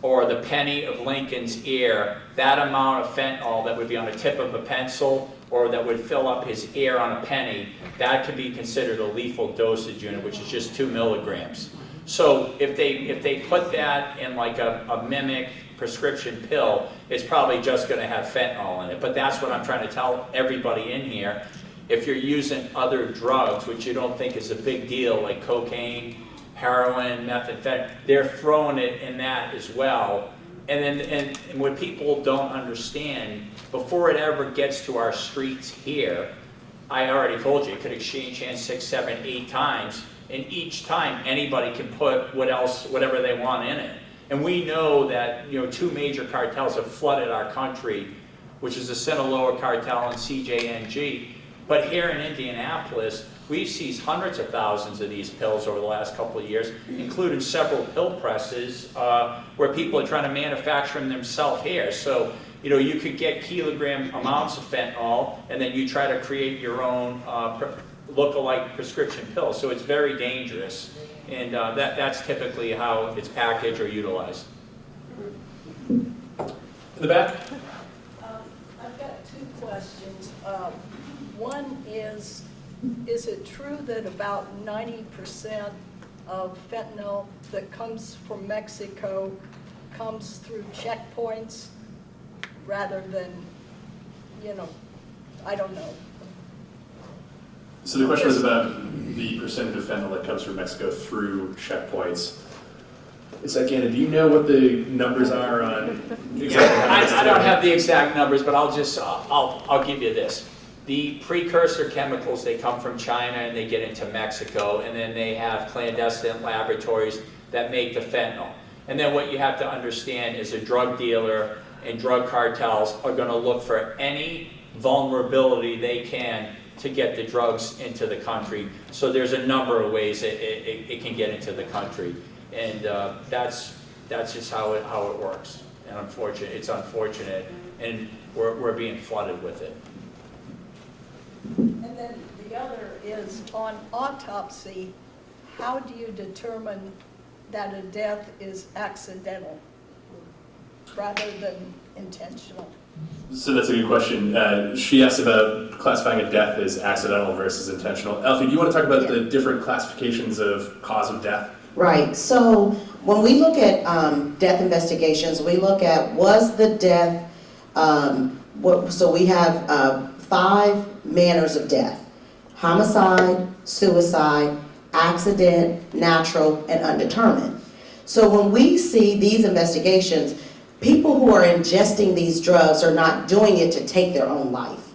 or the penny of Lincoln's ear, that amount of fentanyl that would be on the tip of a pencil or that would fill up his ear on a penny, that could be considered a lethal dosage unit, which is just 2 milligrams. So if they put that in like a mimic prescription pill, it's probably just going to have fentanyl in it. But that's what I'm trying to tell everybody in here. If you're using other drugs, which you don't think is a big deal, like cocaine, heroin, methamphetamine, they're throwing it in that as well. And what people don't understand, before it ever gets to our streets here, I already told you, it could exchange hands 6, 7, 8 times, and each time anybody can put whatever they want in it. And we know that 2 major cartels have flooded our country, which is the Sinaloa cartel and CJNG. But here in Indianapolis, we've seized hundreds of thousands of these pills over the last couple of years, including several pill presses where people are trying to manufacture them themselves here. So, you could get kilogram amounts of fentanyl, and then you try to create your own look-alike prescription pills. So it's very dangerous, and that's typically how it's packaged or utilized. In the back? I've got two questions. One is it true that about 90% of fentanyl that comes from Mexico comes through checkpoints rather than, I don't know. So the question was about the percentage of fentanyl that comes from Mexico through checkpoints. It's like, Anna, do you know what the numbers are on exactly I don't have the exact numbers, but I'll give you this. The precursor chemicals, they come from China and they get into Mexico, and then they have clandestine laboratories that make the fentanyl. And then what you have to understand is a drug dealer and drug cartels are going to look for any vulnerability they can to get the drugs into the country. So there's a number of ways it can get into the country. And that's just how it works. And it's unfortunate, and we're being flooded with it. And then the other is on autopsy, how do you determine that a death is accidental rather than intentional? So that's a good question. She asked about classifying a death as accidental versus intentional. Elfie, do you want to talk about the different classifications of cause of death? Right. So when we look at death investigations, we look at was the death, so we have 5 manners of death: homicide, suicide, accident, natural, and undetermined. So when we see these investigations, people who are ingesting these drugs are not doing it to take their own life.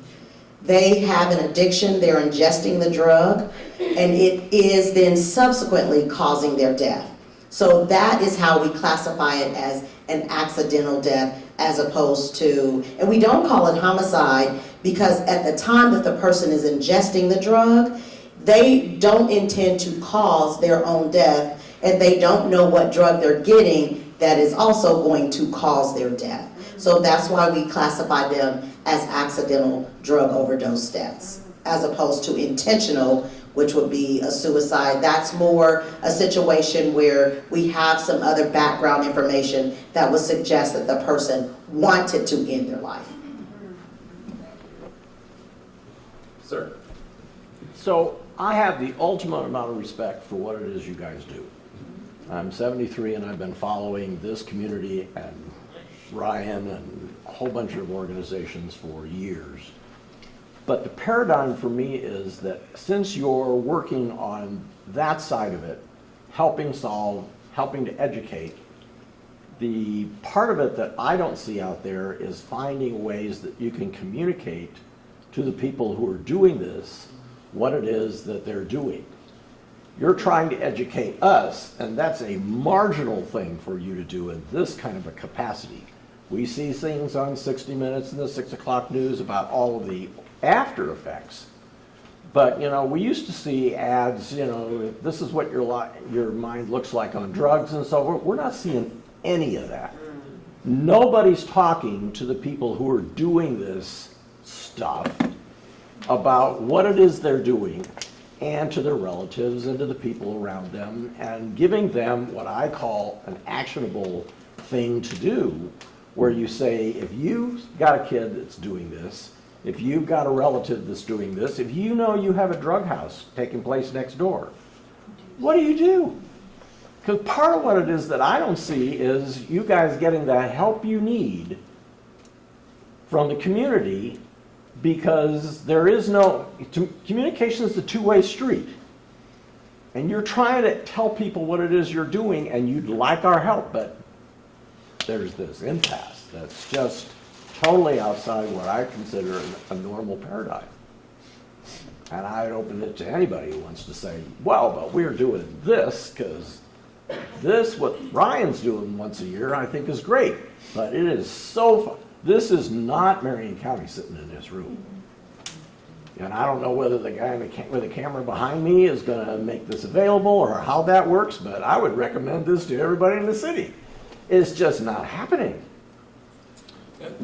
They have an addiction, they're ingesting the drug, and it is then subsequently causing their death. So that is how we classify it as an accidental death as opposed to, and we don't call it homicide because at the time that the person is ingesting the drug, they don't intend to cause their own death, and they don't know what drug they're getting that is also going to cause their death. So that's why we classify them as accidental drug overdose deaths, as opposed to intentional, which would be a suicide. That's more a situation where we have some other background information that would suggest that the person wanted to end their life. Sir. So I have the ultimate amount of respect for what it is you guys do. I'm 73 and I've been following this community and Ryan and a whole bunch of organizations for years. But the paradigm for me is that since you're working on that side of it, helping solve, helping to educate, the part of it that I don't see out there is finding ways that you can communicate to the people who are doing this what it is that they're doing. You're trying to educate us, and that's a marginal thing for you to do in this kind of a capacity. We see things on 60 Minutes and the 6 o'clock news about all of the after effects. But, we used to see ads, this is what your mind looks like on drugs and so forth. We're not seeing any of that. Nobody's talking to the people who are doing this stuff about what it is they're doing and to their relatives and to the people around them and giving them what I call an actionable thing to do, where you say, if you've got a kid that's doing this, if you've got a relative that's doing this, if you know you have a drug house taking place next door, what do you do? Because part of what it is that I don't see is you guys getting the help you need from the community, because there is communication is a two-way street. And you're trying to tell people what it is you're doing and you'd like our help, but there's this impasse that's just totally outside what I consider a normal paradigm. And I'd open it to anybody who wants to say, well, but we're doing this because this, what Ryan's doing once a year, I think is great. But it is so fun. This is not Marion County sitting in this room. And I don't know whether the guy with the camera behind me is going to make this available or how that works, but I would recommend this to everybody in the city. It's just not happening.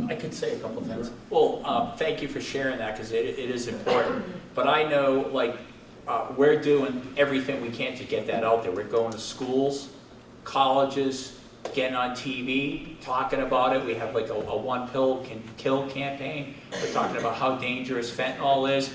I could say a couple things. Well, thank you for sharing that because it is important. But I know, like, we're doing everything we can to get that out there. We're going to schools, colleges, getting on TV, talking about it. We have like a one pill can kill campaign. We're talking about how dangerous fentanyl is.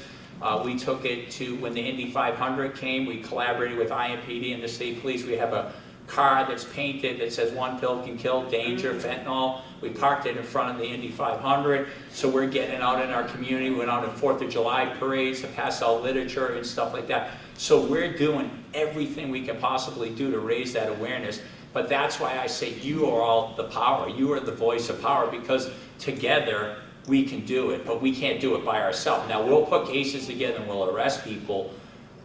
We took it to, when the Indy 500 came, we collaborated with IMPD and the state police. We have a car that's painted that says one pill can kill, danger, fentanyl. We parked it in front of the Indy 500. So we're getting out in our community. We went out in 4th of July parades to pass out literature and stuff like that. So we're doing everything we can possibly do to raise that awareness. But that's why I say you are all the power. You are the voice of power, because together we can do it, but we can't do it by ourselves. Now we'll put cases together and we'll arrest people,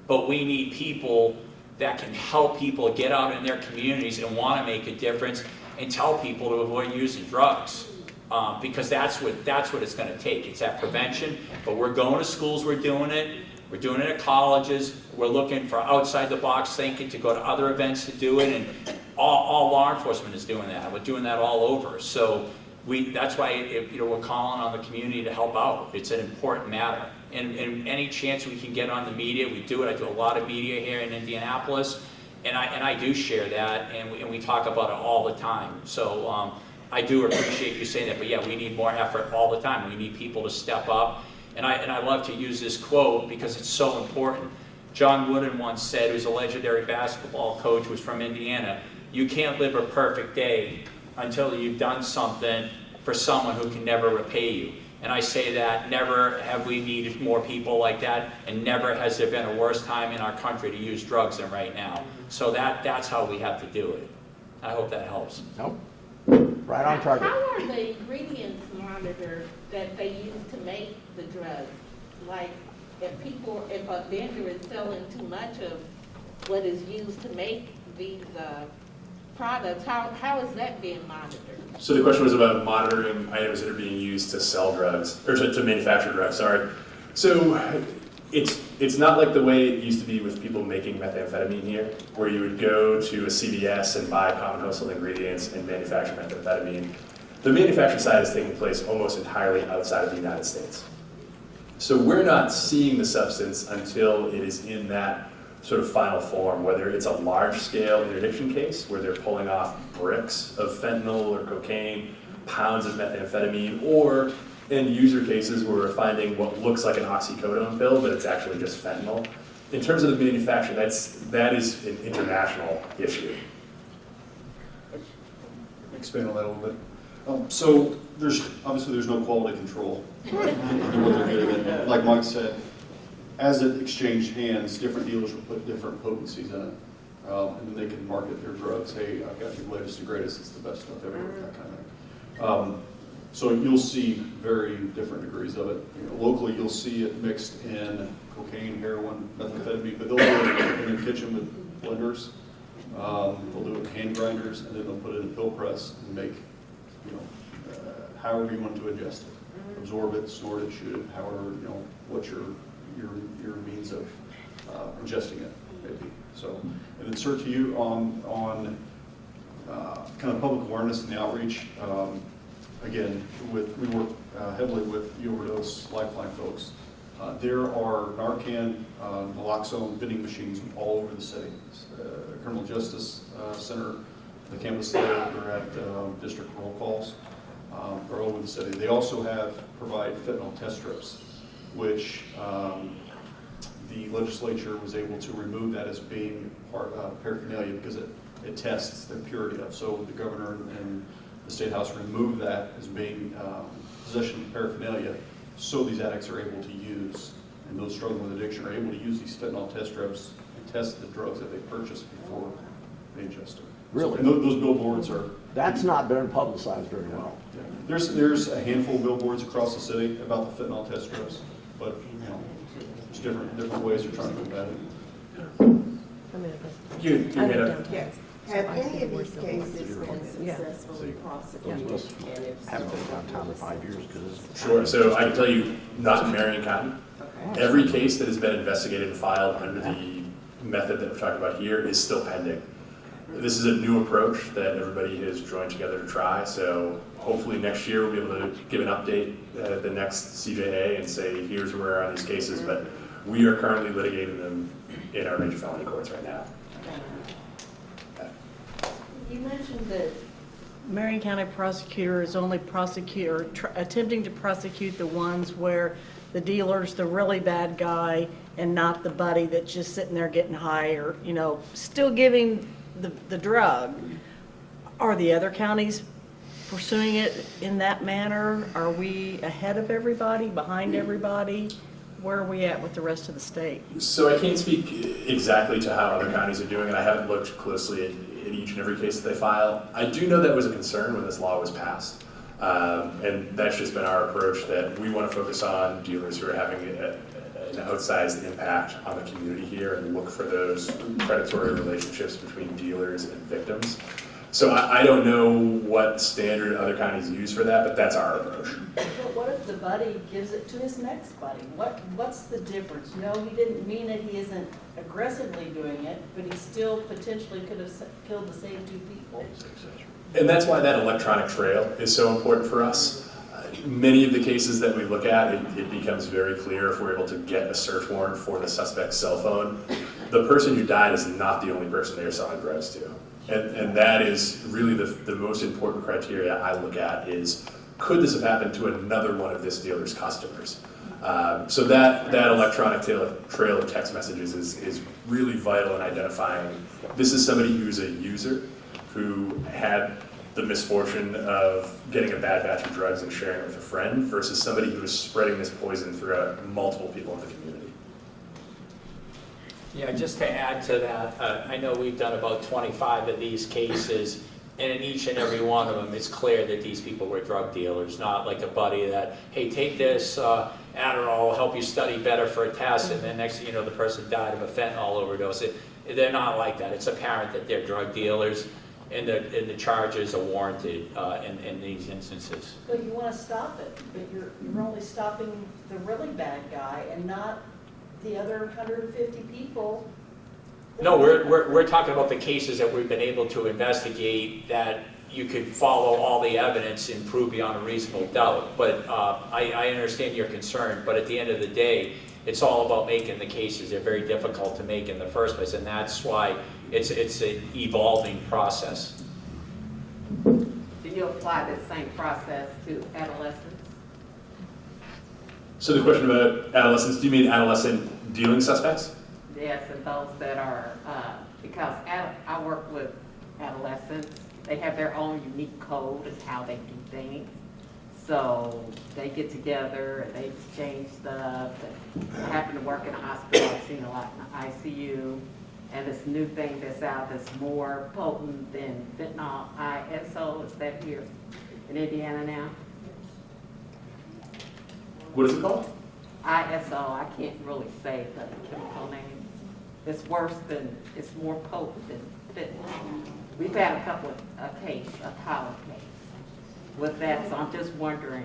but we need people that can help people get out in their communities and want to make a difference and tell people to avoid using drugs. Because that's what it's going to take. It's that prevention, but we're going to schools, we're doing it at colleges, we're looking for outside the box thinking to go to other events to do it, and all law enforcement is doing that. We're doing that all over. So that's why we're calling on the community to help out. It's an important matter. And any chance we can get on the media, we do it. I do a lot of media here in Indianapolis, and I do share that, and we talk about it all the time. So I do appreciate you saying that, but yeah, we need more effort all the time. We need people to step up. And I love to use this quote because it's so important. John Wooden once said, who's a legendary basketball coach, was from Indiana, you can't live a perfect day until you've done something for someone who can never repay you. And I say that never have we needed more people like that, and never has there been a worse time in our country to use drugs than right now. So that's how we have to do it. I hope that helps. Nope. Right on target. How are the ingredients monitored that they use to make the drugs? Like, if a vendor is selling too much of what is used to make these products, how is that being monitored? So the question was about monitoring items that are being used to sell drugs, or to manufacture drugs, sorry. So it's not like the way it used to be with people making methamphetamine here, where you would go to a CVS and buy common household ingredients and manufacture methamphetamine. The manufacturing side is taking place almost entirely outside of the United States. So we're not seeing the substance until it is in that sort of final form, whether it's a large-scale interdiction case where they're pulling off bricks of fentanyl or cocaine, pounds of methamphetamine, or in user cases where we're finding what looks like an oxycodone pill, but it's actually just fentanyl. In terms of the manufacturing, that is an international issue. Expand on that a little bit. So there's no quality control in what they're getting in. Like Mike said, as it exchanged hands, different dealers will put different potencies in it. And then they can market their drugs. Hey, I've got the latest and greatest, it's the best stuff ever, that kind of thing. So you'll see very different degrees of it. Locally, you'll see it mixed in cocaine, heroin, methamphetamine, but they'll do it in the kitchen with blenders. They'll do it with hand grinders, and then they'll put it in a pill press and make, however you want to ingest it. Absorb it, snort it, shoot it, however, what your means of ingesting it maybe. So, and then sir, to you on kind of public awareness and the outreach. Again, we work heavily with the Overdose Lifeline folks. There are Narcan, naloxone vending machines all over the city. Criminal Justice Center, the campus there, they're at district roll calls, are all over the city. They also provide fentanyl test strips, which the legislature was able to remove that as being part of paraphernalia because it tests the purity of. So the governor and the State House removed that as being possession of paraphernalia, so these addicts are able to use, and those struggling with addiction are able to use these fentanyl test strips and test the drugs that they purchased before they ingest them. Really? So, and those billboards are... That's not been publicized very well. Yeah. There's a handful of billboards across the city about the fentanyl test strips, but there's different ways they're trying to combat it. You hit it. Yes. Have any of these cases been successfully So prosecuted? let's And if so, haven't been downtown in 5 years because Sure, so I can tell you, not in Marion County. okay. Every case that has been investigated and filed under the method that we're talking about here is still pending. This is a new approach that everybody has joined together to try, so hopefully next year we'll be able to give an update at the next CJA and say, here's where we're on these cases, but we are currently litigating them in our major felony courts right now. You mentioned that Marion County Prosecutor is only attempting to prosecute the ones where the dealer's the really bad guy and not the buddy that's just sitting there getting high or, still giving the drug. Are the other counties pursuing it in that manner? Are we ahead of everybody, behind everybody? Where are we at with the rest of the state? So I can't speak exactly to how other counties are doing it. I haven't looked closely at each and every case that they file. I do know that was a concern when this law was passed. And that's just been our approach, that we want to focus on dealers who are having an outsized impact on the community here and look for those predatory relationships between dealers and victims. So I don't know what standard other counties use for that, but that's our approach. But what if the buddy gives it to his next buddy? What's the difference? No, he didn't mean it, he isn't aggressively doing it, but he still potentially could have killed the same two people. And that's why that electronic trail is so important for us. Many of the cases that we look at, it becomes very clear if we're able to get a search warrant for the suspect's cell phone. The person who died is not the only person they are selling drugs to. And that is really the most important criteria I look at is, could this have happened to another one of this dealer's customers? So that electronic trail of text messages is really vital in identifying this is somebody who's a user who had the misfortune of getting a bad batch of drugs and sharing it with a friend versus somebody who is spreading this poison throughout multiple people in the community. Yeah, just to add to that, I know we've done about 25 of these cases, and in each and every one of them, it's clear that these people were drug dealers, not like a buddy that, hey, take this Adderall, will help you study better for a test, and then next thing you know, the person died of a fentanyl overdose. They're not like that. It's apparent that they're drug dealers, and the charges are warranted in these instances. But you want to stop it, but you're only stopping the really bad guy and not the other 150 people. No, we're talking about the cases that we've been able to investigate that you could follow all the evidence and prove beyond a reasonable doubt. But I understand your concern, but at the end of the day, it's all about making the cases. They're very difficult to make in the first place, and that's why it's an evolving process. Do you apply the same process to adolescents? So the question about adolescents, do you mean adolescent dealing suspects? Yes, and those that are, because I work with adolescents, they have their own unique code of how they do things. So they get together and they exchange stuff. I happen to work in a hospital, I've seen a lot in the ICU. And this new thing that's out that's more potent than fentanyl, ISO, is that here in Indiana now? What is it called? ISO, I can't really say the chemical name. It's worse than, it's more potent than fentanyl. We've had a couple of case, a pilot case with that, so I'm just wondering,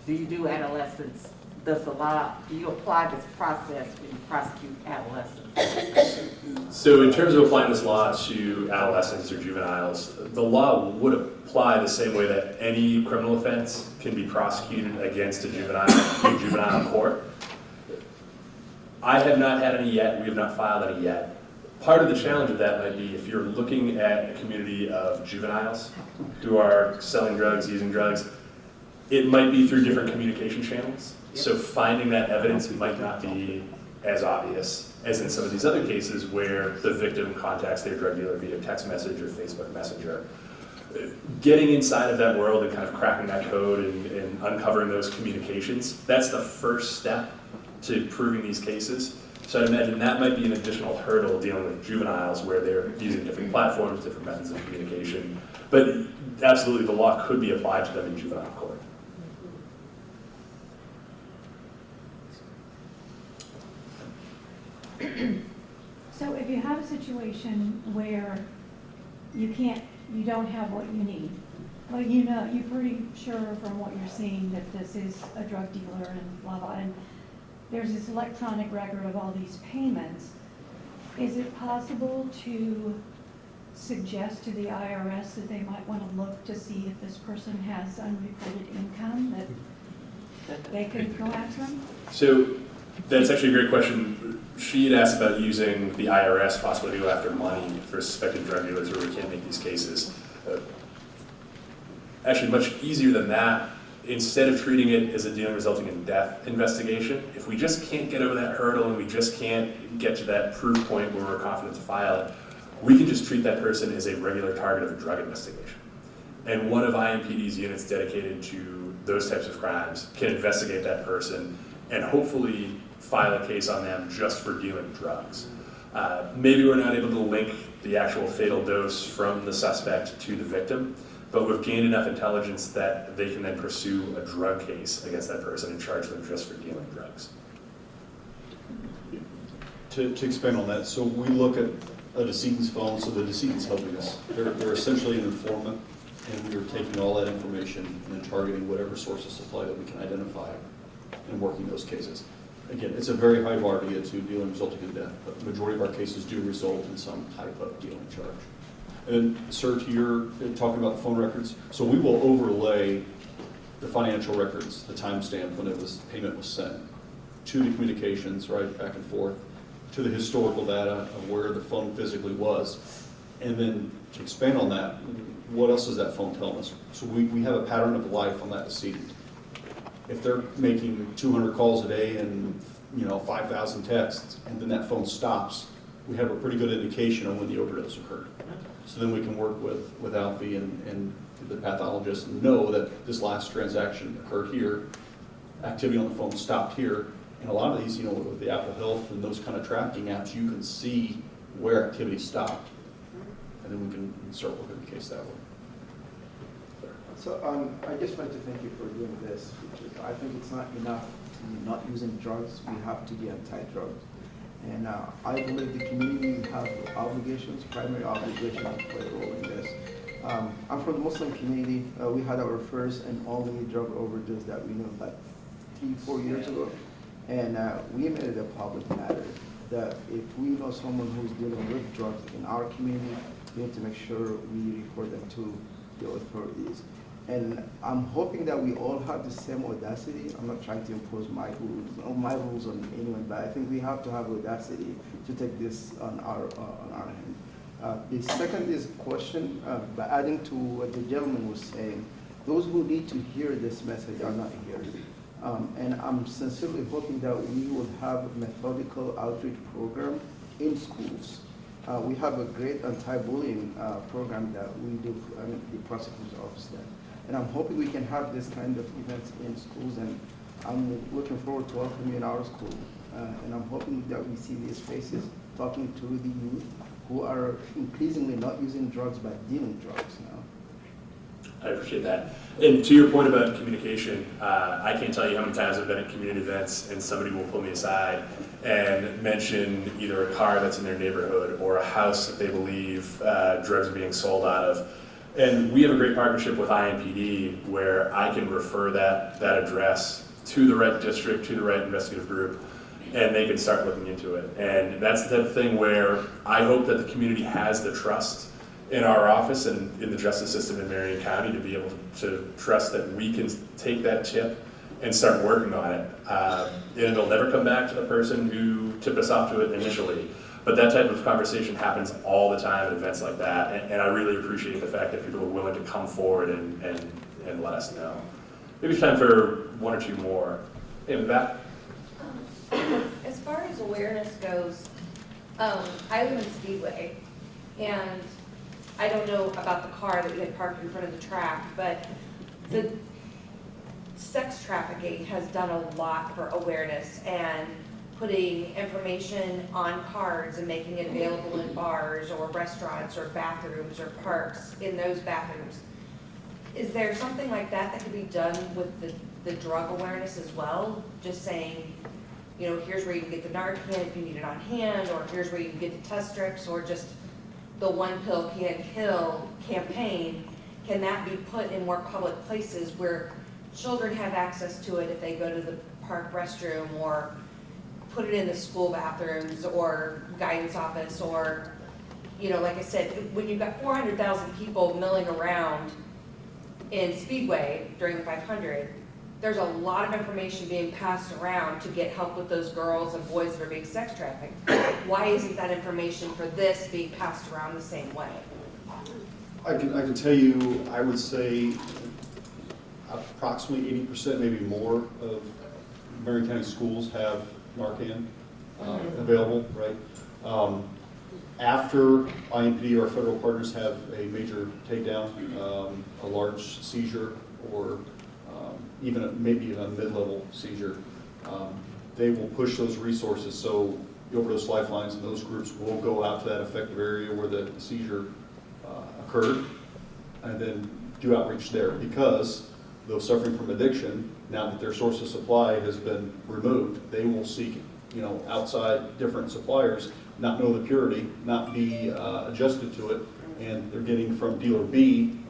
do you do adolescents, do you apply this process when you prosecute adolescents? So in terms of applying this law to adolescents or juveniles, the law would apply the same way that any criminal offense can be prosecuted against a juvenile in juvenile court. I have not had any yet, we have not filed any yet. Part of the challenge of that might be if you're looking at a community of juveniles who are selling drugs, using drugs, it might be through different communication channels. So finding that evidence might not be as obvious as in some of these other cases where the victim contacts their drug dealer via text message or Facebook Messenger. Getting inside of that world and kind of cracking that code and uncovering those communications, that's the first step to proving these cases. So I'd imagine that might be an additional hurdle dealing with juveniles where they're using different platforms, different methods of communication. But absolutely, the law could be applied to them in juvenile court. So if you have a situation where you don't have what you need. Well, you know, you're pretty sure from what you're seeing that this is a drug dealer and blah, blah, and there's this electronic record of all these payments. Is it possible to suggest to the IRS that they might want to look to see if this person has unreported income, that they could go after them? So that's actually a great question. She had asked about using the IRS possibly to go after money for suspected drug dealers where we can't make these cases. Actually, much easier than that. Instead of treating it as a dealing resulting in death investigation, if we just can't get over that hurdle and we just can't get to that proof point where we're confident to file it, we can just treat that person as a regular target of a drug investigation. And one of IMPD's units dedicated to those types of crimes can investigate that person and hopefully file a case on them just for dealing drugs. Maybe we're not able to link the actual fatal dose from the suspect to the victim, but we've gained enough intelligence that they can then pursue a drug case against that person and charge them just for dealing drugs. To expand on that, so we look at a decedent's phone, so the decedent's helping us. They're essentially an informant, and we are taking all that information and targeting whatever source of supply that we can identify and working those cases. Again, it's a very high bar to get to dealing resulting in death, but the majority of our cases do result in some type of dealing charge. And sir, to your talking about the phone records, so we will overlay the financial records, the timestamp when payment was sent, to the communications, right, back and forth, to the historical data of where the phone physically was. And then to expand on that, what else is that phone telling us? So we have a pattern of life on that decedent. If they're making 200 calls a day and 5,000 texts, and then that phone stops, we have a pretty good indication on when the overdose occurred. So then we can work with Alfie and the pathologist and know that this last transaction occurred here, activity on the phone stopped here. And a lot of these, with the Apple Health and those kind of tracking apps, you can see where activity stopped. And then we can start working the case that way. So I just want to thank you for doing this, because I think it's not enough to be not using drugs. We have to be anti-drugs. And I believe the community have obligations, primary obligations to play a role in this. I'm from the Muslim community. We had our first and only drug overdose that we knew about 3-4 years ago. And we made it a public matter that if we know someone who's dealing with drugs in our community, we have to make sure we report them to the authorities. And I'm hoping that we all have the same audacity. I'm not trying to impose my rules on anyone, but I think we have to have audacity to take this on our hand. The second is question, by adding to what the gentleman was saying, those who need to hear this message are not here. And I'm sincerely hoping that we will have a methodical outreach program in schools. We have a great anti-bullying program that we do, the prosecutor's office there. And I'm hoping we can have this kind of events in schools, and I'm looking forward to welcoming you in our school. And I'm hoping that we see these faces talking to the youth who are increasingly not using drugs but dealing drugs now. I appreciate that. And to your point about communication, I can't tell you how many times I've been at community events and somebody will pull me aside and mention either a car that's in their neighborhood or a house that they believe drugs are being sold out of. And we have a great partnership with IMPD where I can refer that address to the right district, to the right investigative group, and they can start looking into it. And that's the type of thing where I hope that the community has the trust in our office and in the justice system in Marion County to be able to trust that we can take that tip and start working on it. And it'll never come back to the person who tipped us off to it initially. But that type of conversation happens all the time at events like that, and I really appreciate the fact that people are willing to come forward and let us know. Maybe it's time for one or two more. Hey, in the back. As far as awareness goes, I live in Speedway, and I don't know about the car that we had parked in front of the track, but the sex trafficking has done a lot for awareness and putting information on cards and making it available in bars or restaurants or bathrooms or parks in those bathrooms. Is there something like that that could be done with the drug awareness as well? Just saying, here's where you can get the Narcan if you need it on hand, or here's where you can get the test strips, or just the One Pill Can Kill campaign, can that be put in more public places where children have access to it if they go to the park restroom, or put it in the school bathrooms or guidance office, or, you know, like I said, when you've got 400,000 people milling around in Speedway during the 500, there's a lot of information being passed around to get help with those girls and boys that are being sex trafficked. Why isn't that information for this being passed around the same way? I can tell you, I would say approximately 80%, maybe more, of Marion County schools have Narcan available, right? After IMPD, our federal partners have a major takedown, a large seizure, or maybe a mid-level seizure, they will push those resources. So the overdose lifelines and those groups will go out to that affected area where the seizure occurred, and then do outreach there, because those suffering from addiction, now that their source of supply has been removed, they will seek, outside different suppliers, not know the purity, not be adjusted to it, and they're getting from dealer B,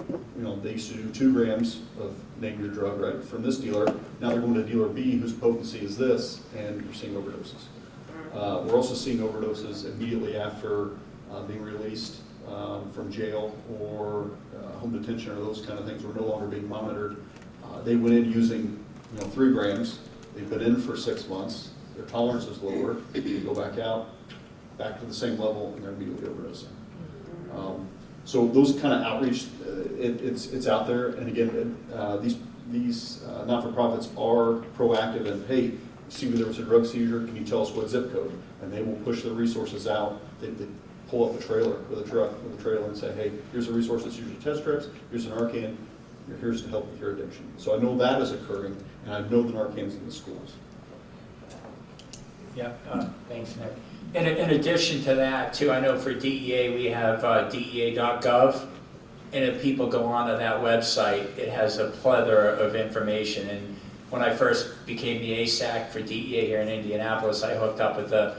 they used to do 2 grams of name your drug, right, from this dealer. Now they're going to dealer B, whose potency is this, and you're seeing overdoses. We're also seeing overdoses immediately after being released from jail or home detention, or those kind of things. We're no longer being monitored. They went in using 3 grams. They've been in for 6 months. Their tolerance is lower. They go back out, back to the same level, and they're immediately overdosing. So those kind of outreach, it's out there. And again, these not-for-profits are proactive and, hey, see there was a drug seizure, can you tell us what zip code? And they will push the resources out. They pull up a trailer with a truck with a trailer and say, hey, here's a resource that's usually test strips, here's an Narcan, here's to help with your addiction. So I know that is occurring, and I know the Narcan's in the schools. Yeah, thanks, Nick. In addition to that, too, I know for DEA, we have DEA.gov, and if people go onto that website, it has a plethora of information. And when I first became the ASAC for DEA here in Indianapolis, I hooked up with the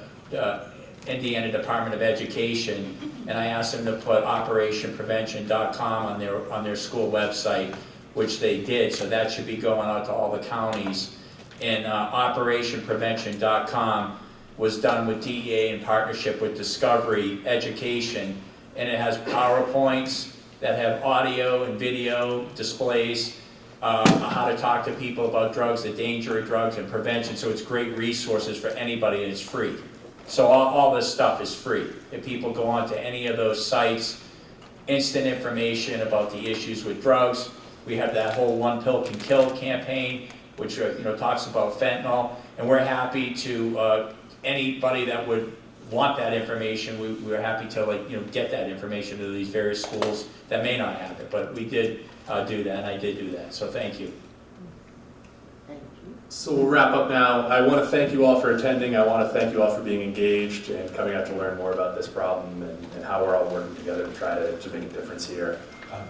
Indiana Department of Education, and I asked them to put operationprevention.com on their school website, which they did. So that should be going out to all the counties. And operationprevention.com was done with DEA in partnership with Discovery Education, and it has PowerPoints that have audio and video displays, how to talk to people about drugs, the danger of drugs, and prevention. So it's great resources for anybody, and it's free. So all this stuff is free. If people go onto any of those sites, instant information about the issues with drugs. We have that whole One Pill Can Kill campaign, which talks about fentanyl, and we're happy to anybody that would want that information. We're happy to get that information to these various schools that may not have it, but we did do that, and I did do that. So thank you. So we'll wrap up now. I want to thank you all for attending. I want to thank you all for being engaged and coming out to learn more about this problem and how we're all working together to try to make a difference here.